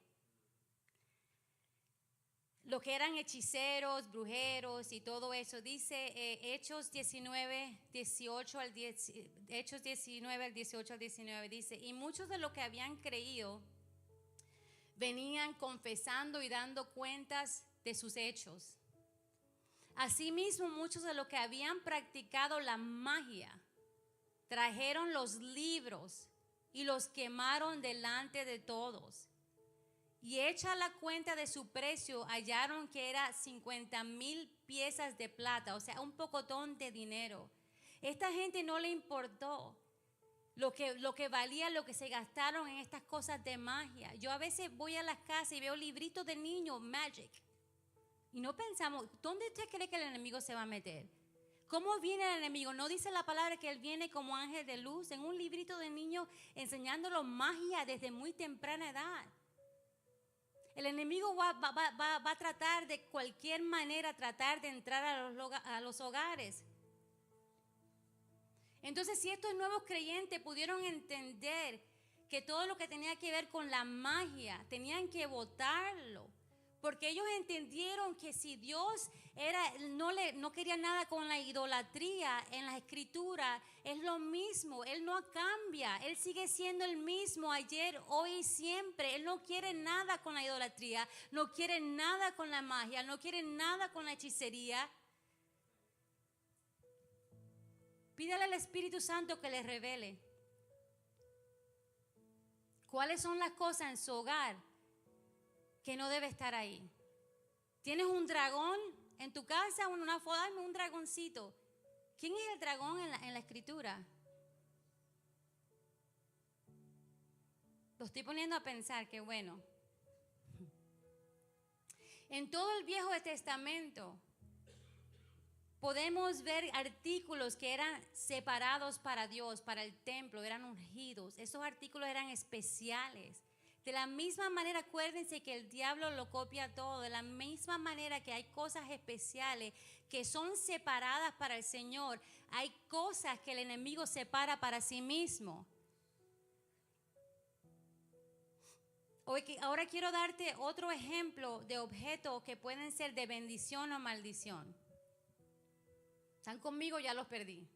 Los que eran hechiceros, brujeros y todo eso. Dice Hechos 19, 18 al 10, Hechos 19, al 18 al 19. Dice, y muchos de los que habían creído venían confesando y dando cuentas de sus hechos. Asimismo, muchos de los que habían practicado la magia trajeron los libros y los quemaron delante de todos. Y hecha la cuenta de su precio, hallaron que era 50,000 piezas de plata, o sea, un pocotón de dinero. Esta gente no le importó lo que valía, lo que se gastaron en estas cosas de magia. Yo a veces voy a las casas y veo libritos de niños, magic. Y no pensamos, ¿dónde usted cree que el enemigo se va a meter? ¿Cómo viene el enemigo? No dice la palabra que él viene como ángel de luz en un librito de niños enseñándolo magia desde muy temprana edad. El enemigo va a tratar de cualquier manera, tratar de entrar a los hogares. Entonces, si estos nuevos creyentes pudieron entender que todo lo que tenía que ver con la magia, tenían que botarlo. Porque ellos entendieron que si Dios no quería nada con la idolatría en la escritura, es lo mismo, Él no cambia, Él sigue siendo el mismo ayer, hoy y siempre. Él no quiere nada con la idolatría, no quiere nada con la magia, no quiere nada con la hechicería. Pídale al Espíritu Santo que le revele cuáles son las cosas en su hogar que no debe estar ahí. ¿Tienes un dragón en tu casa? Una foto, dame un dragoncito. ¿Quién es el dragón en la escritura? Lo estoy poniendo a pensar, qué bueno. En todo el Viejo Testamento podemos ver artículos que eran separados para Dios, para el templo, eran ungidos. Esos artículos eran especiales. De la misma manera, acuérdense que el diablo lo copia todo. De la misma manera que hay cosas especiales que son separadas para el Señor, hay cosas que el enemigo separa para sí mismo. Ahora quiero darte otro ejemplo de objetos que pueden ser de bendición o maldición. ¿Están conmigo? Ya los perdí.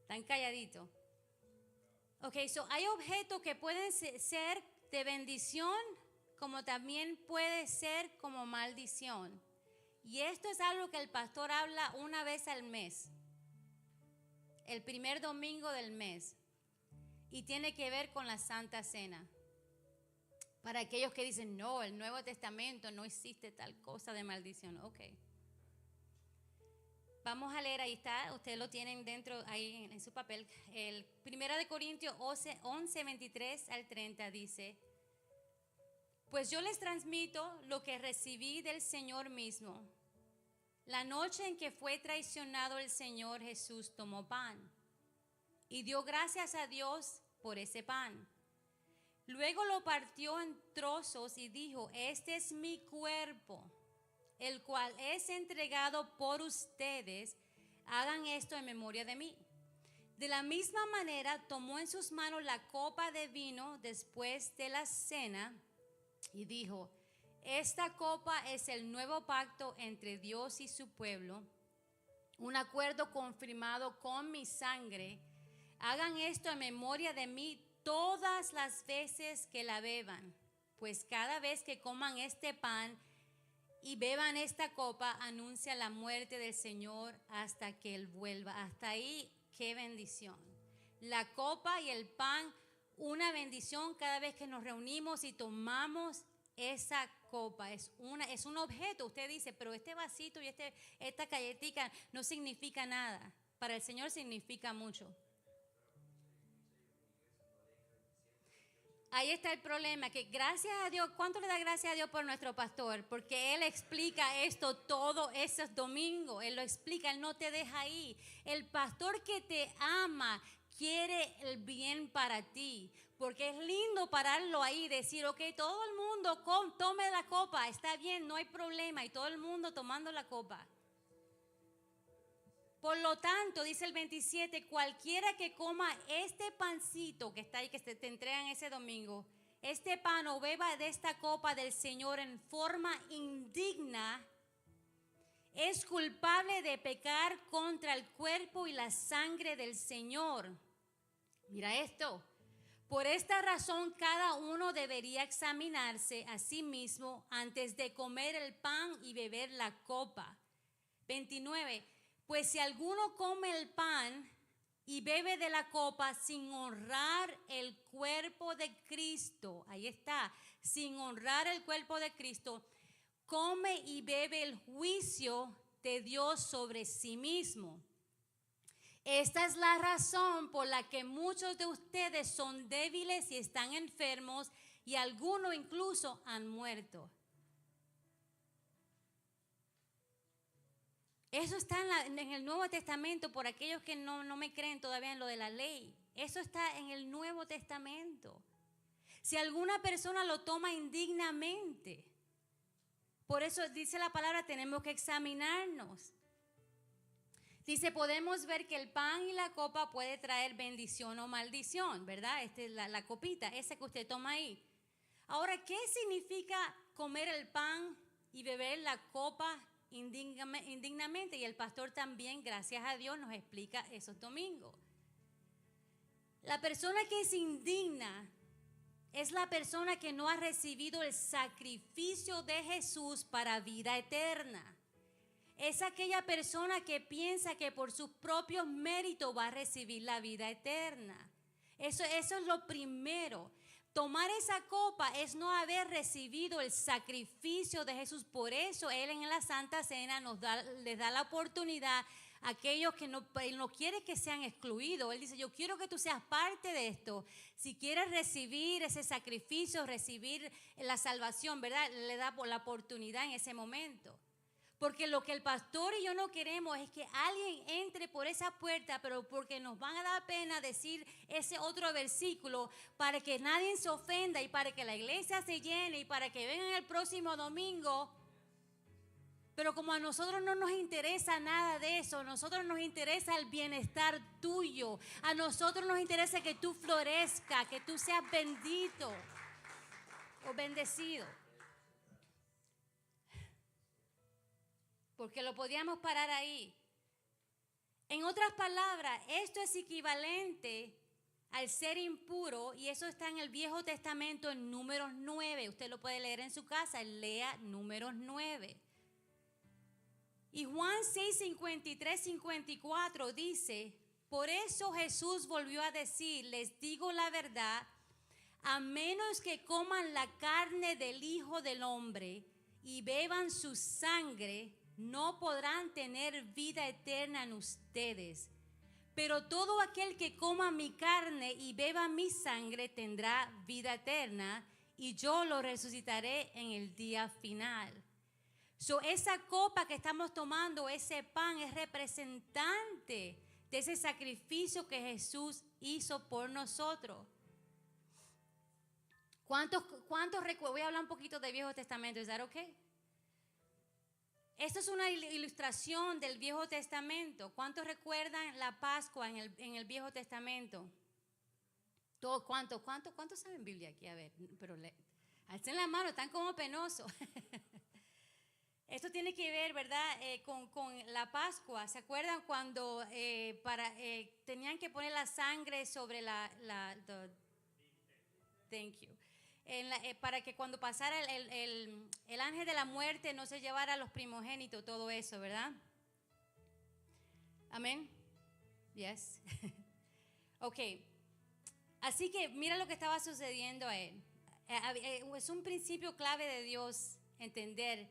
Están calladitos. Ok, hay objetos que pueden ser de bendición como también puede ser como maldición. Y esto es algo que el pastor habla una vez al mes, el primer domingo del mes. Y tiene que ver con la Santa Cena. Para aquellos que dicen, no, el Nuevo Testamento no existe tal cosa de maldición. Ok. Vamos a leer, ahí está, ustedes lo tienen dentro, ahí en su papel. El 1 Corintios 11, 23 al 30 dice, pues yo les transmito lo que recibí del Señor mismo. La noche en que fue traicionado el Señor Jesús tomó pan y dio gracias a Dios por ese pan. Luego lo partió en trozos y dijo, este es mi cuerpo, el cual es entregado por ustedes, hagan esto en memoria de mí. De la misma manera tomó en sus manos la copa de vino después de la cena y dijo, esta copa es el nuevo pacto entre Dios y su pueblo, un acuerdo confirmado con mi sangre. Hagan esto en memoria de mí todas las veces que la beban, pues cada vez que coman este pan y beban esta copa, anuncia la muerte del Señor hasta que Él vuelva. Hasta ahí, qué bendición. La copa y el pan, una bendición cada vez que nos reunimos y tomamos esa copa. Es un objeto. Usted dice, pero este vasito y esta galletita no significa nada. Para el Señor significa mucho. Ahí está el problema, que gracias a Dios, ¿cuánto le da gracias a Dios por nuestro pastor? Porque Él explica esto todos esos domingos, Él lo explica, Él no te deja ahí. El pastor que te ama quiere el bien para ti, porque es lindo pararlo ahí y decir, ok, todo el mundo tome la copa, está bien, no hay problema, y todo el mundo tomando la copa. Por lo tanto, dice el 27, cualquiera que coma este pancito que está ahí, que te entregan ese domingo, este pan o beba de esta copa del Señor en forma indigna, es culpable de pecar contra el cuerpo y la sangre del Señor. Mira esto. Por esta razón, cada uno debería examinarse a sí mismo antes de comer el pan y beber la copa. 29. Pues si alguno come el pan y bebe de la copa sin honrar el cuerpo de Cristo, ahí está, sin honrar el cuerpo de Cristo, come y bebe el juicio de Dios sobre sí mismo. Esta es la razón por la que muchos de ustedes son débiles y están enfermos y algunos incluso han muerto. Eso está en el Nuevo Testamento, por aquellos que no me creen todavía en lo de la ley. Eso está en el Nuevo Testamento. Si alguna persona lo toma indignamente, por eso dice la palabra, tenemos que examinarnos. Dice, podemos ver que el pan y la copa puede traer bendición o maldición, ¿verdad? La copita, esa que usted toma ahí. Ahora, ¿qué significa comer el pan y beber la copa indignamente? Y el pastor también, gracias a Dios, nos explica esos domingos. La persona que es indigna es la persona que no ha recibido el sacrificio de Jesús para vida eterna. Es aquella persona que piensa que por sus propios méritos va a recibir la vida eterna. Eso es lo primero. Tomar esa copa es no haber recibido el sacrificio de Jesús. Por eso Él en la Santa Cena les da la oportunidad a aquellos que Él no quiere que sean excluidos. Él dice, yo quiero que tú seas parte de esto. Si quieres recibir ese sacrificio, recibir la salvación, ¿verdad? Le da la oportunidad en ese momento. Porque lo que el pastor y yo no queremos es que alguien entre por esa puerta, pero porque nos van a dar pena decir ese otro versículo para que nadie se ofenda y para que la iglesia se llene y para que vengan el próximo domingo. Pero como a nosotros no nos interesa nada de eso, a nosotros nos interesa el bienestar tuyo, a nosotros nos interesa que tú florezcas, que tú seas bendito o bendecido. Porque lo podíamos parar ahí. En otras palabras, esto es equivalente al ser impuro, y eso está en el Viejo Testamento en Números 9. Usted lo puede leer en su casa, lea Números 9. Y Juan 6, 53, 54 dice, por eso Jesús volvió a decir, les digo la verdad, a menos que coman la carne del Hijo del Hombre y beban su sangre, no podrán tener vida eterna en ustedes. Pero todo aquel que coma mi carne y beba mi sangre tendrá vida eterna, y yo lo resucitaré en el día final. Esa copa que estamos tomando, ese pan, es representante de ese sacrificio que Jesús hizo por nosotros. ¿Cuántos voy a hablar un poquito del Viejo Testamento? ¿Es that okay? Esto es una ilustración del Viejo Testamento. ¿Cuántos recuerdan la Pascua en el Viejo Testamento? ¿Cuántos saben Biblia aquí? A ver, pero alcen la mano, están como penosos. Esto tiene que ver, ¿verdad? Con la Pascua. ¿Se acuerdan cuando tenían que poner la sangre sobre thank you. para que cuando pasara el ángel de la muerte no se llevara a los primogénitos, todo eso, ¿verdad? Amén. Yes. Ok. Así que mira lo que estaba sucediendo a él. Es un principio clave de Dios entender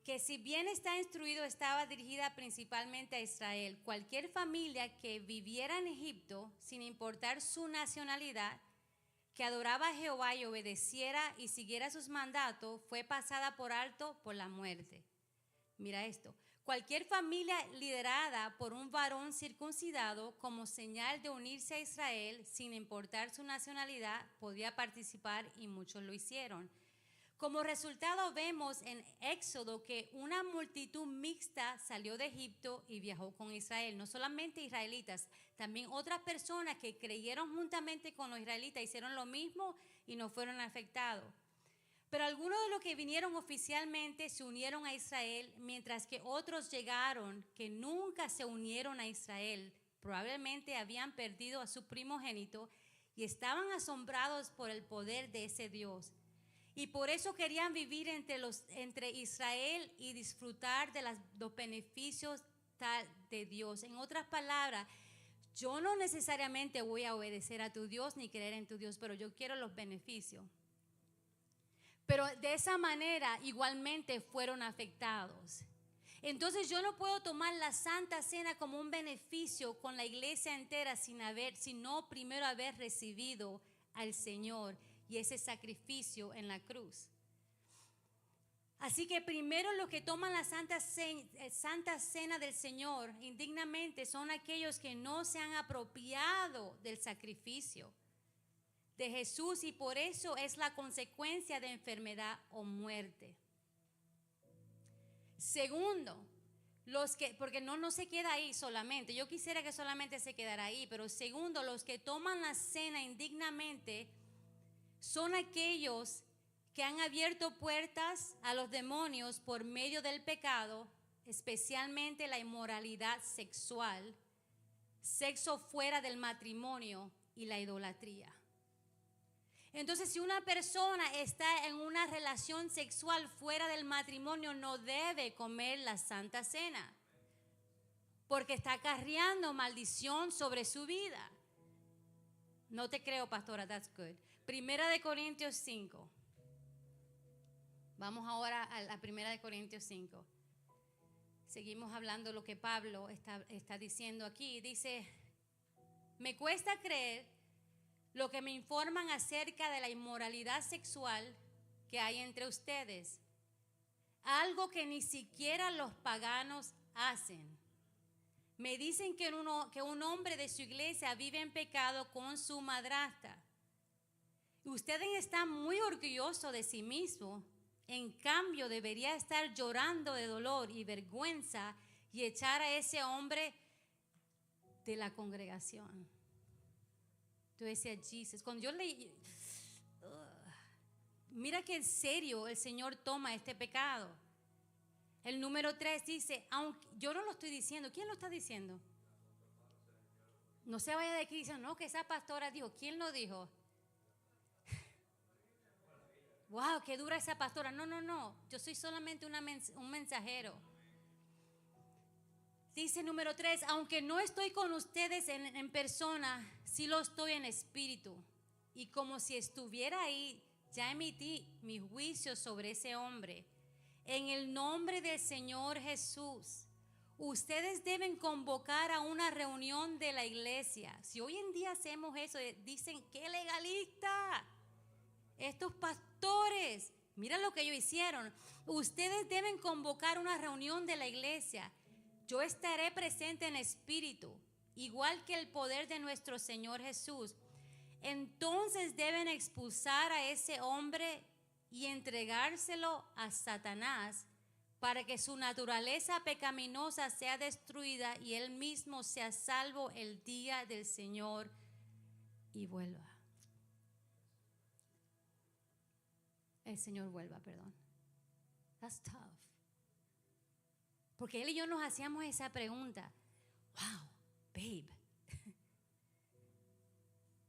que si bien está instruido, estaba dirigida principalmente a Israel. Cualquier familia que viviera en Egipto, sin importar su nacionalidad, que adoraba a Jehová y obedeciera y siguiera sus mandatos, fue pasada por alto por la muerte. Mira esto. Cualquier familia liderada por un varón circuncidado como señal de unirse a Israel, sin importar su nacionalidad, podía participar y muchos lo hicieron. Como resultado vemos en Éxodo que una multitud mixta salió de Egipto y viajó con Israel. No solamente israelitas, también otras personas que creyeron juntamente con los israelitas hicieron lo mismo y no fueron afectados. Pero algunos de los que vinieron oficialmente se unieron a Israel, mientras que otros llegaron que nunca se unieron a Israel. Probablemente habían perdido a su primogénito y estaban asombrados por el poder de ese Dios. Y por eso querían vivir entre Israel y disfrutar de los beneficios de Dios. En otras palabras, yo no necesariamente voy a obedecer a tu Dios ni creer en tu Dios, pero yo quiero los beneficios. Pero de esa manera igualmente fueron afectados. Entonces yo no puedo tomar la Santa Cena como un beneficio con la iglesia entera sino primero haber recibido al Señor y ese sacrificio en la cruz. Así que primero los que toman la Santa Cena del Señor indignamente son aquellos que no se han apropiado del sacrificio de Jesús, y por eso es la consecuencia de enfermedad o muerte. Segundo, porque no se queda ahí solamente. Yo quisiera que solamente se quedara ahí, pero segundo, los que toman la cena indignamente son aquellos que han abierto puertas a los demonios por medio del pecado, especialmente la inmoralidad sexual, sexo fuera del matrimonio y la idolatría. Entonces, si una persona está en una relación sexual fuera del matrimonio, no debe comer la Santa Cena, porque está acarreando maldición sobre su vida. No te creo, pastora, that's good. Primera de Corintios 5. Vamos ahora a la Primera de Corintios 5. Seguimos hablando lo que Pablo está diciendo aquí. Dice, me cuesta creer lo que me informan acerca de la inmoralidad sexual que hay entre ustedes, algo que ni siquiera los paganos hacen. Me dicen que un hombre de su iglesia vive en pecado con su madrastra. Ustedes están muy orgullosos de sí mismos, en cambio debería estar llorando de dolor y vergüenza y echar a ese hombre de la congregación. Yo decía, Jesus, cuando yo leí, mira que en serio el Señor toma este pecado. El número 3 dice, aunque yo no lo estoy diciendo, ¿quién lo está diciendo? No se vaya de aquí diciendo, no, que esa pastora dijo. ¿Quién lo dijo? Wow, qué dura esa pastora. No, yo soy solamente un mensajero. Dice número 3, aunque no estoy con ustedes en persona, sí lo estoy en espíritu. Y como si estuviera ahí, ya emití mi juicio sobre ese hombre. En el nombre del Señor Jesús, ustedes deben convocar a una reunión de la iglesia. Si hoy en día hacemos eso, dicen, ¡qué legalista! Estos pastores, mira lo que ellos hicieron. Ustedes deben convocar una reunión de la iglesia. Yo estaré presente en espíritu, igual que el poder de nuestro Señor Jesús. Entonces deben expulsar a ese hombre y entregárselo a Satanás para que su naturaleza pecaminosa sea destruida y él mismo sea salvo el día del Señor y vuelva. El Señor vuelva, perdón. That's tough. Porque él y yo nos hacíamos esa pregunta. Wow, babe.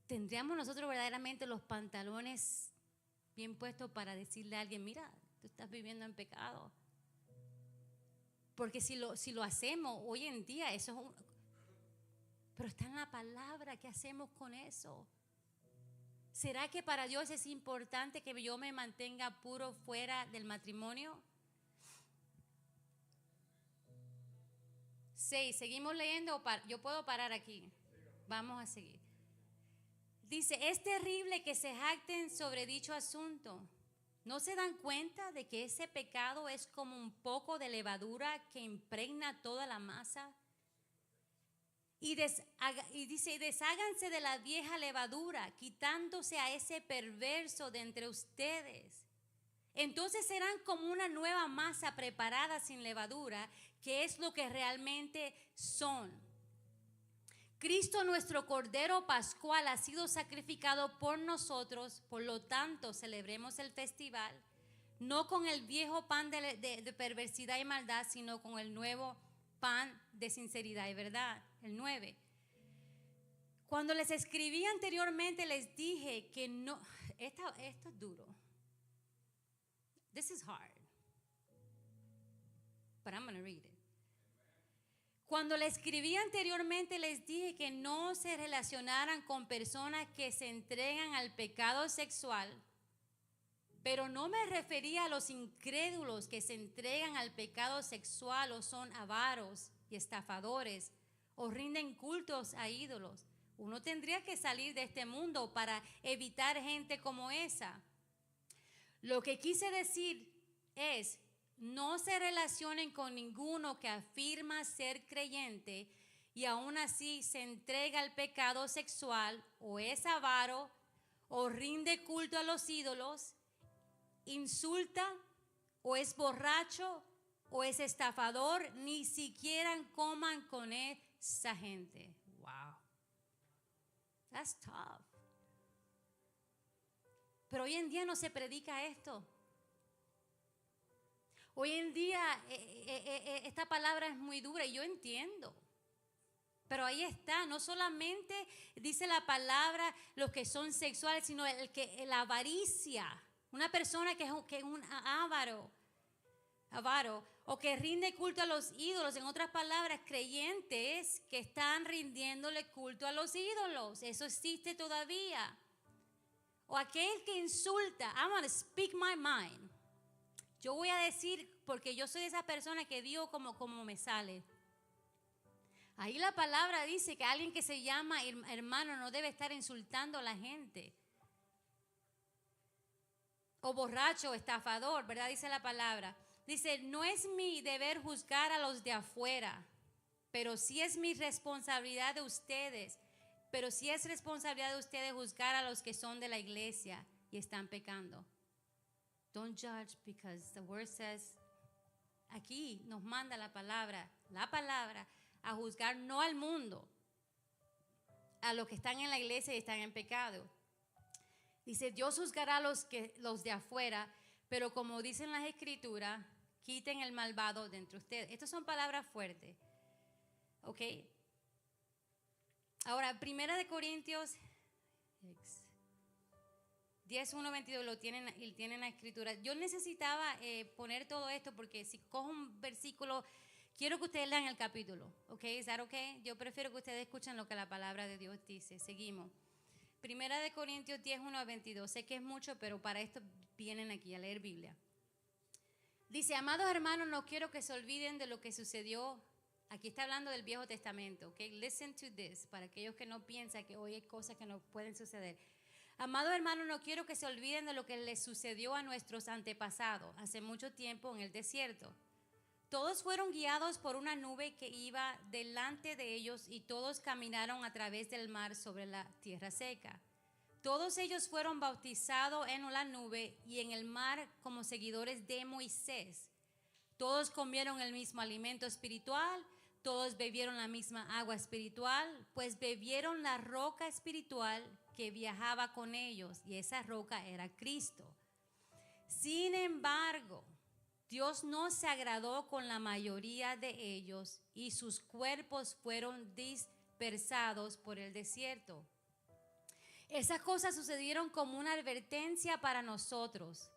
¿Tendríamos nosotros verdaderamente los pantalones bien puesto para decirle a alguien, mira, tú estás viviendo en pecado. Porque si lo hacemos hoy en día, eso es pero está en la palabra. ¿Qué hacemos con eso? ¿Será que para Dios es importante que yo me mantenga puro fuera del matrimonio? 6, seguimos leyendo. Yo puedo parar aquí. Vamos a seguir. Dice, es terrible que se jacten sobre dicho asunto. ¿No se dan cuenta de que ese pecado es como un poco de levadura que impregna toda la masa? Y dice, desháganse de la vieja levadura, quitándose a ese perverso de entre ustedes. Entonces serán como una nueva masa preparada sin levadura, que es lo que realmente son. Cristo, nuestro Cordero Pascual, ha sido sacrificado por nosotros, por lo tanto celebremos el festival, no con el viejo pan de perversidad y maldad, sino con el nuevo pan de sinceridad y verdad. El 9. Cuando les escribí anteriormente les dije que no, esto es duro. This is hard, but I'm going to read it. Cuando le escribí anteriormente les dije que no se relacionaran con personas que se entregan al pecado sexual, pero no me refería a los incrédulos que se entregan al pecado sexual o son avaros y estafadores o rinden cultos a ídolos. Uno tendría que salir de este mundo para evitar gente como esa. Lo que quise decir es, no se relacionen con ninguno que afirma ser creyente y aún así se entrega al pecado sexual o es avaro o rinde culto a los ídolos, insulta o es borracho o es estafador, ni siquiera coman con esa gente. Wow. That's tough. Pero hoy en día no se predica esto. Hoy en día esta palabra es muy dura y yo entiendo. Pero ahí está, no solamente dice la palabra los que son sexuales, sino la avaricia. Una persona que es un avaro o que rinde culto a los ídolos. En otras palabras, creyentes que están rindiéndole culto a los ídolos. Eso existe todavía. O aquel que insulta. I'm going to speak my mind. Yo voy a decir, porque yo soy de esa persona que digo como me sale. Ahí la palabra dice que alguien que se llama hermano no debe estar insultando a la gente. O borracho, o estafador, ¿verdad? Dice la palabra. Dice, no es mi deber juzgar a los de afuera, pero sí es mi responsabilidad de ustedes. Pero sí es responsabilidad de ustedes juzgar a los que son de la iglesia y están pecando. Don't judge because the word says, aquí nos manda la palabra, a juzgar no al mundo, a los que están en la iglesia y están en pecado. Dice, Dios juzgará a los de afuera, pero como dicen las escrituras, quiten el malvado de entre ustedes. Estas son palabras fuertes. ¿Ok? Ahora, 1 Corintios 10, 1, 22, lo tienen la escritura. Yo necesitaba poner todo esto porque si cojo un versículo, quiero que ustedes lean el capítulo. ¿Ok? ¿Es that okay? Yo prefiero que ustedes escuchen lo que la palabra de Dios dice. Seguimos. 1 Corintios 10, 1 a 22. Sé que es mucho, pero para esto vienen aquí a leer Biblia. Dice, amados hermanos, no quiero que se olviden de lo que sucedió. Aquí está hablando del Viejo Testamento. ¿Ok? Listen to this. Para aquellos que no piensan que hoy hay cosas que no pueden suceder. Amados hermanos, no quiero que se olviden de lo que les sucedió a nuestros antepasados hace mucho tiempo en el desierto. Todos fueron guiados por una nube que iba delante de ellos y todos caminaron a través del mar sobre la tierra seca. Todos ellos fueron bautizados en la nube y en el mar como seguidores de Moisés. Todos comieron el mismo alimento espiritual, todos bebieron la misma agua espiritual, pues bebieron la roca espiritual que viajaba con ellos, y esa roca era Cristo. Sin embargo, Dios no se agradó con la mayoría de ellos y sus cuerpos fueron dispersados por el desierto. Esas cosas sucedieron como una advertencia para nosotros,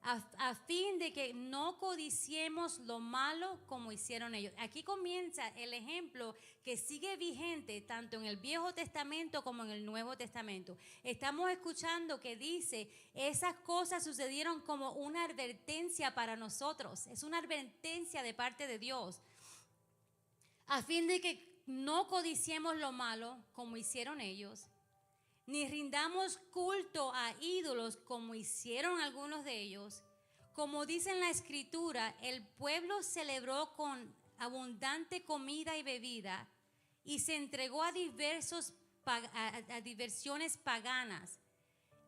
a fin de que no codiciemos lo malo como hicieron ellos. Aquí comienza el ejemplo que sigue vigente tanto en el Viejo Testamento como en el Nuevo Testamento. Estamos escuchando que dice, esas cosas sucedieron como una advertencia para nosotros. Es una advertencia de parte de Dios, a fin de que no codiciemos lo malo como hicieron ellos, ni rindamos culto a ídolos como hicieron algunos de ellos. Como dice en la Escritura, el pueblo celebró con abundante comida y bebida y se entregó a diversiones paganas.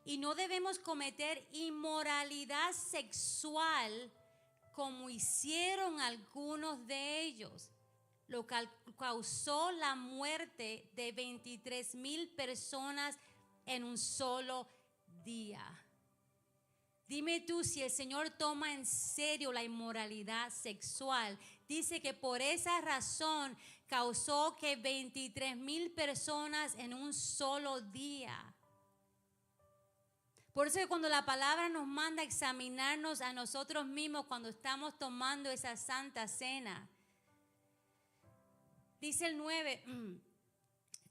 Y no debemos cometer inmoralidad sexual como hicieron algunos de ellos, lo que causó la muerte de 23,000 personas en un solo día. Dime tú si el Señor toma en serio la inmoralidad sexual. Dice que por esa razón causó que 23,000 personas en un solo día. Por eso que cuando la palabra nos manda a examinarnos a nosotros mismos cuando estamos tomando esa santa cena, dice el 9,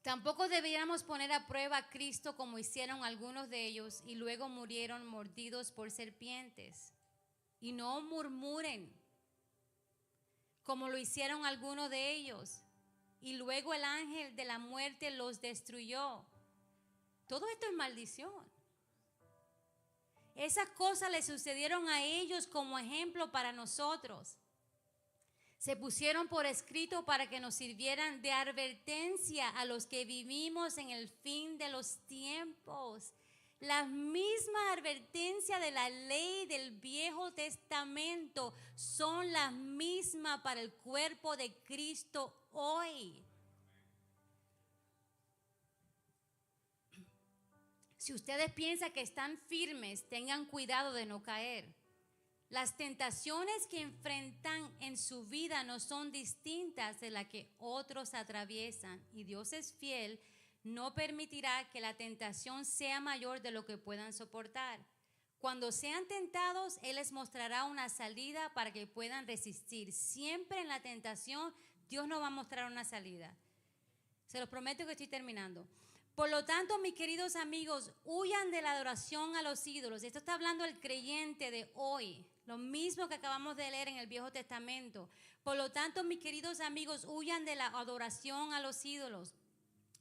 tampoco deberíamos poner a prueba a Cristo como hicieron algunos de ellos y luego murieron mordidos por serpientes. Y no murmuren como lo hicieron algunos de ellos y luego el ángel de la muerte los destruyó. Todo esto es maldición. Esas cosas le sucedieron a ellos como ejemplo para nosotros. Se pusieron por escrito para que nos sirvieran de advertencia a los que vivimos en el fin de los tiempos. La misma advertencia de la ley del Viejo Testamento son las mismas para el cuerpo de Cristo hoy. Si ustedes piensan que están firmes, tengan cuidado de no caer. Las tentaciones que enfrentan en su vida no son distintas de las que otros atraviesan, y Dios es fiel, no permitirá que la tentación sea mayor de lo que puedan soportar. Cuando sean tentados, Él les mostrará una salida para que puedan resistir. Siempre en la tentación, Dios nos va a mostrar una salida. Se los prometo que estoy terminando. Por lo tanto, mis queridos amigos, huyan de la adoración a los ídolos. Esto está hablando el creyente de hoy, lo mismo que acabamos de leer en el Viejo Testamento. Por lo tanto, mis queridos amigos, huyan de la adoración a los ídolos.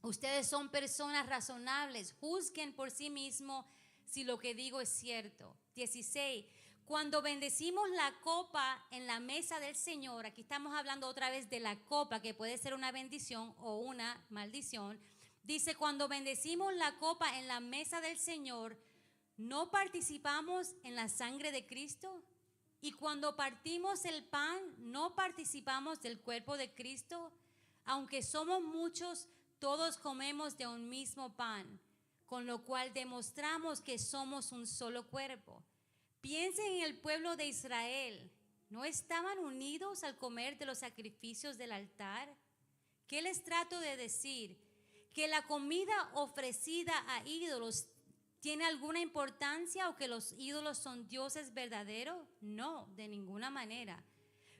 Ustedes son personas razonables. Juzguen por sí mismos si lo que digo es cierto. 16. Cuando bendecimos la copa en la mesa del Señor, aquí estamos hablando otra vez de la copa, que puede ser una bendición o una maldición. Dice, cuando bendecimos la copa en la mesa del Señor, ¿no participamos en la sangre de Cristo? Y cuando partimos el pan, ¿no participamos del cuerpo de Cristo? Aunque somos muchos, todos comemos de un mismo pan, con lo cual demostramos que somos un solo cuerpo. Piensen en el pueblo de Israel. ¿No estaban unidos al comer de los sacrificios del altar? ¿Qué les trato de decir? ¿Que la comida ofrecida a ídolos tiene alguna importancia o que los ídolos son dioses verdaderos? No, de ninguna manera.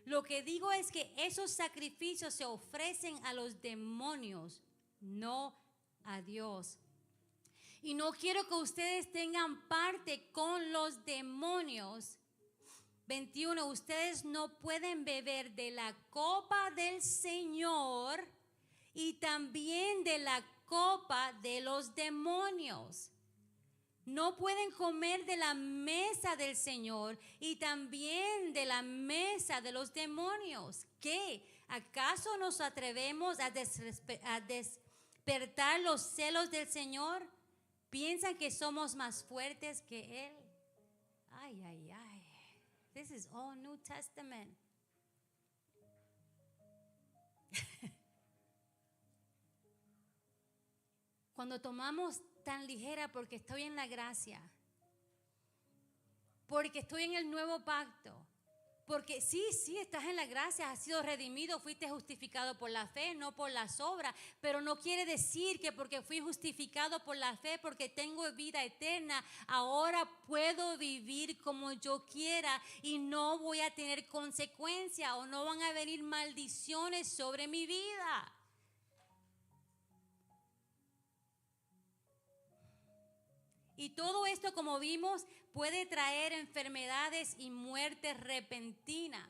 Lo que digo es que esos sacrificios se ofrecen a los demonios, no a Dios. Y no quiero que ustedes tengan parte con los demonios. 21. Ustedes no pueden beber de la copa del Señor y también de la copa de los demonios. No pueden comer de la mesa del Señor y también de la mesa de los demonios. ¿Qué? ¿Acaso nos atrevemos a despertar los celos del Señor? ¿Piensan que somos más fuertes que Él? Ay, ay, ay. This is all New Testament. Cuando tomamos tan ligera porque estoy en la gracia, porque estoy en el nuevo pacto, Porque sí, estás en la gracia, has sido redimido, fuiste justificado por la fe, no por las obras, pero no quiere decir que porque fui justificado por la fe, porque tengo vida eterna, ahora puedo vivir como yo quiera y no voy a tener consecuencias o no van a venir maldiciones sobre mi vida. Y todo esto, como vimos, puede traer enfermedades y muerte repentina.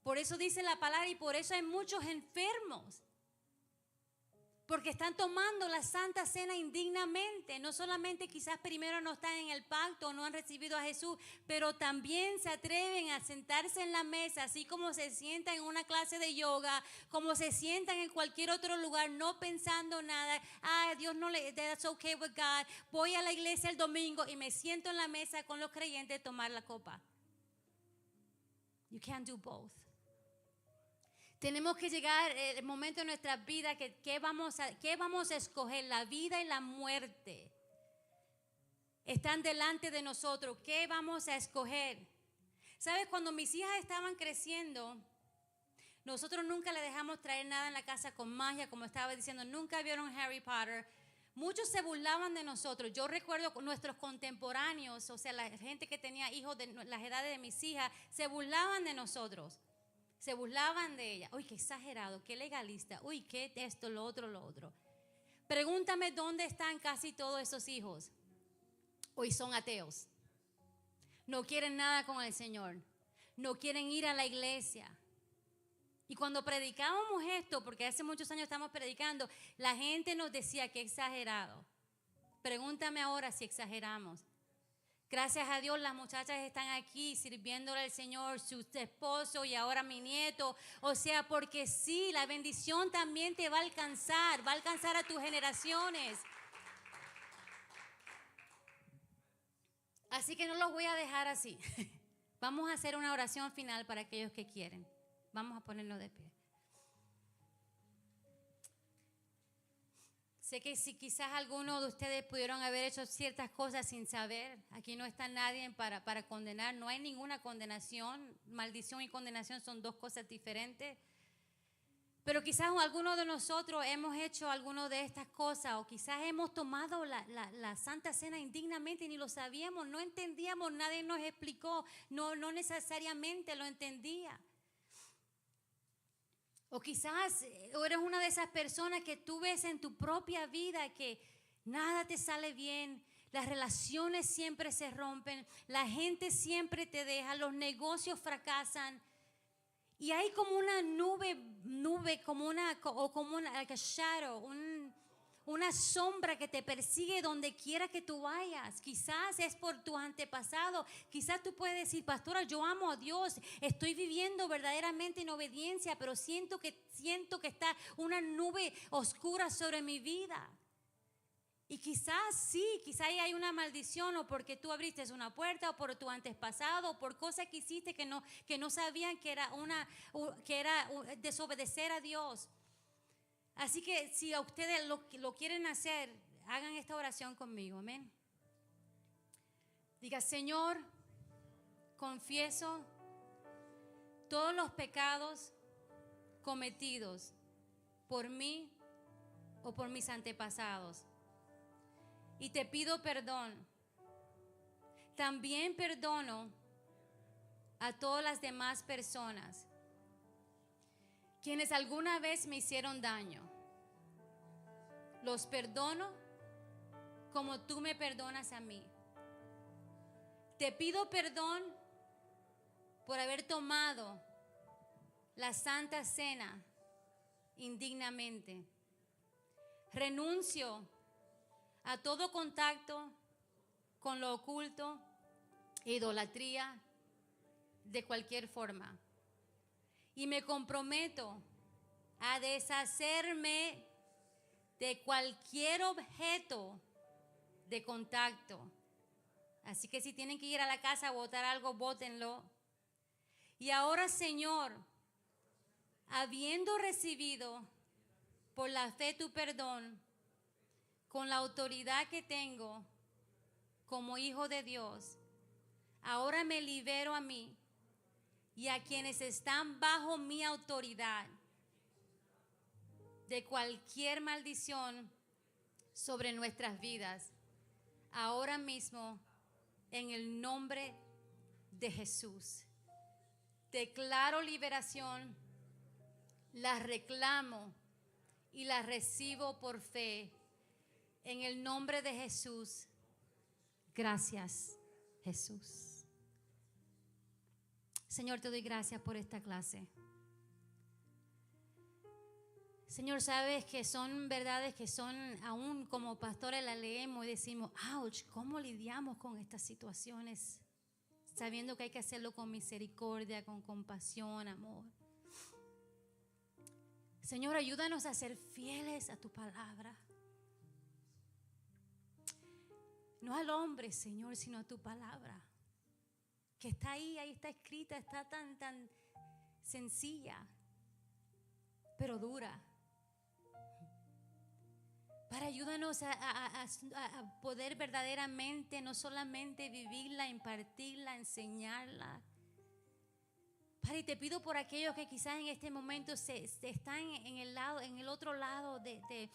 Por eso dice la palabra y por eso hay muchos enfermos. Porque están tomando la Santa Cena indignamente. No solamente quizás primero no están en el pacto, no han recibido a Jesús, pero también se atreven a sentarse en la mesa, así como se sientan en una clase de yoga, como se sientan en cualquier otro lugar, no pensando nada. Dios no le, that's okay with God. Voy a la iglesia el domingo y me siento en la mesa con los creyentes a tomar la copa. You can't do both. Tenemos que llegar el momento de nuestra vida que ¿qué vamos a escoger? La vida y la muerte están delante de nosotros. ¿Qué vamos a escoger? ¿Sabes? Cuando mis hijas estaban creciendo, nosotros nunca les dejamos traer nada en la casa con magia, como estaba diciendo. Nunca vieron Harry Potter. Muchos se burlaban de nosotros. Yo recuerdo nuestros contemporáneos, o sea, la gente que tenía hijos de las edades de mis hijas, se burlaban de nosotros. Se burlaban de ella. Uy, qué exagerado, qué legalista. Uy, qué esto, lo otro. Pregúntame dónde están casi todos esos hijos. Hoy son ateos. No quieren nada con el Señor. No quieren ir a la iglesia. Y cuando predicábamos esto, porque hace muchos años estamos predicando, la gente nos decía que exagerado. Pregúntame ahora si exageramos. Gracias a Dios las muchachas están aquí sirviéndole al Señor, su esposo y ahora mi nieto. O sea, porque sí, la bendición también te va a alcanzar a tus generaciones. Así que no los voy a dejar así. Vamos a hacer una oración final para aquellos que quieren. Vamos a ponernos de pie. Sé que si quizás algunos de ustedes pudieron haber hecho ciertas cosas sin saber, aquí no está nadie para condenar, no hay ninguna condenación, maldición y condenación son dos cosas diferentes. Pero quizás algunos de nosotros hemos hecho alguna de estas cosas o quizás hemos tomado la Santa Cena indignamente y ni lo sabíamos, no entendíamos, nadie nos explicó, no necesariamente lo entendía. O quizás eres una de esas personas que tú ves en tu propia vida que nada te sale bien, las relaciones siempre se rompen, la gente siempre te deja, los negocios fracasan. Y hay como una nube, como una like a shadow, una sombra que te persigue donde quiera que tú vayas. Quizás es por tus antepasados. Quizás tú puedes decir, pastora, yo amo a Dios, estoy viviendo verdaderamente en obediencia, pero siento que está una nube oscura sobre mi vida. Y quizás hay una maldición o porque tú abriste una puerta o por tu antepasado o por cosas que hiciste que no sabían que era desobedecer a Dios. Así que si a ustedes lo quieren hacer, hagan esta oración conmigo, amén. Diga, Señor, confieso todos los pecados cometidos por mí o por mis antepasados. Y te pido perdón. También perdono a todas las demás personas quienes alguna vez me hicieron daño. Los perdono como tú me perdonas a mí. Te pido perdón por haber tomado la Santa Cena indignamente. Renuncio a todo contacto con lo oculto, idolatría, de cualquier forma. Y me comprometo a deshacerme de cualquier objeto de contacto. Así que si tienen que ir a la casa a botar algo, bótenlo. Y ahora, Señor, habiendo recibido por la fe tu perdón, con la autoridad que tengo como hijo de Dios, ahora me libero a mí y a quienes están bajo mi autoridad de cualquier maldición sobre nuestras vidas. Ahora mismo, en el nombre de Jesús, declaro liberación, la reclamo y la recibo por fe. En el nombre de Jesús. Gracias, Jesús. Señor, te doy gracias por esta clase. Señor, sabes que son verdades que son, aún como pastores la leemos y decimos, ouch, ¿cómo lidiamos con estas situaciones? Sabiendo que hay que hacerlo con misericordia, con compasión, amor. Señor, ayúdanos a ser fieles a tu palabra. No al hombre, Señor, sino a tu palabra. Que está ahí está escrita, está tan sencilla, pero dura. Para ayúdanos a poder verdaderamente, no solamente vivirla, impartirla, enseñarla. Padre, te pido por aquellos que quizás en este momento están en el otro lado de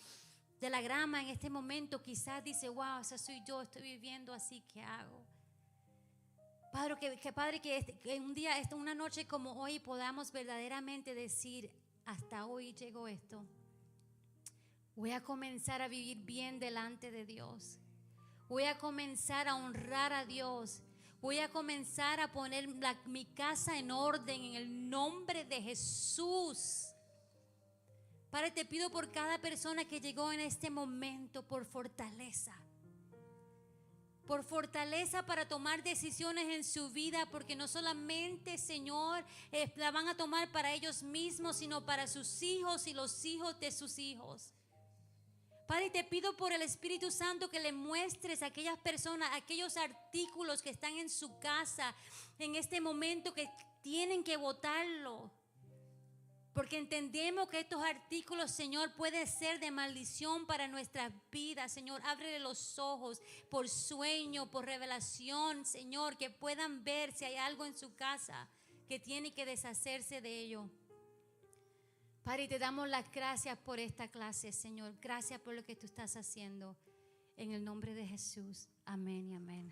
la grama en este momento, quizás dice, wow, esa soy yo, estoy viviendo así, ¿qué hago? Padre, que un día, una noche como hoy podamos verdaderamente decir, hasta hoy llegó esto. Voy a comenzar a vivir bien delante de Dios. Voy a comenzar a honrar a Dios. Voy a comenzar a poner mi casa en orden en el nombre de Jesús. Padre, te pido por cada persona que llegó en este momento, por fortaleza. Por fortaleza para tomar decisiones en su vida, porque no solamente, Señor, la van a tomar para ellos mismos, sino para sus hijos y los hijos de sus hijos. Padre, te pido por el Espíritu Santo que le muestres a aquellas personas, aquellos artículos que están en su casa en este momento que tienen que botarlo. Porque entendemos que estos artículos, Señor, pueden ser de maldición para nuestras vidas. Señor, ábrele los ojos por sueño, por revelación, Señor, que puedan ver si hay algo en su casa que tiene que deshacerse de ello. Padre, te damos las gracias por esta clase, Señor. Gracias por lo que tú estás haciendo. En el nombre de Jesús. Amén y amén.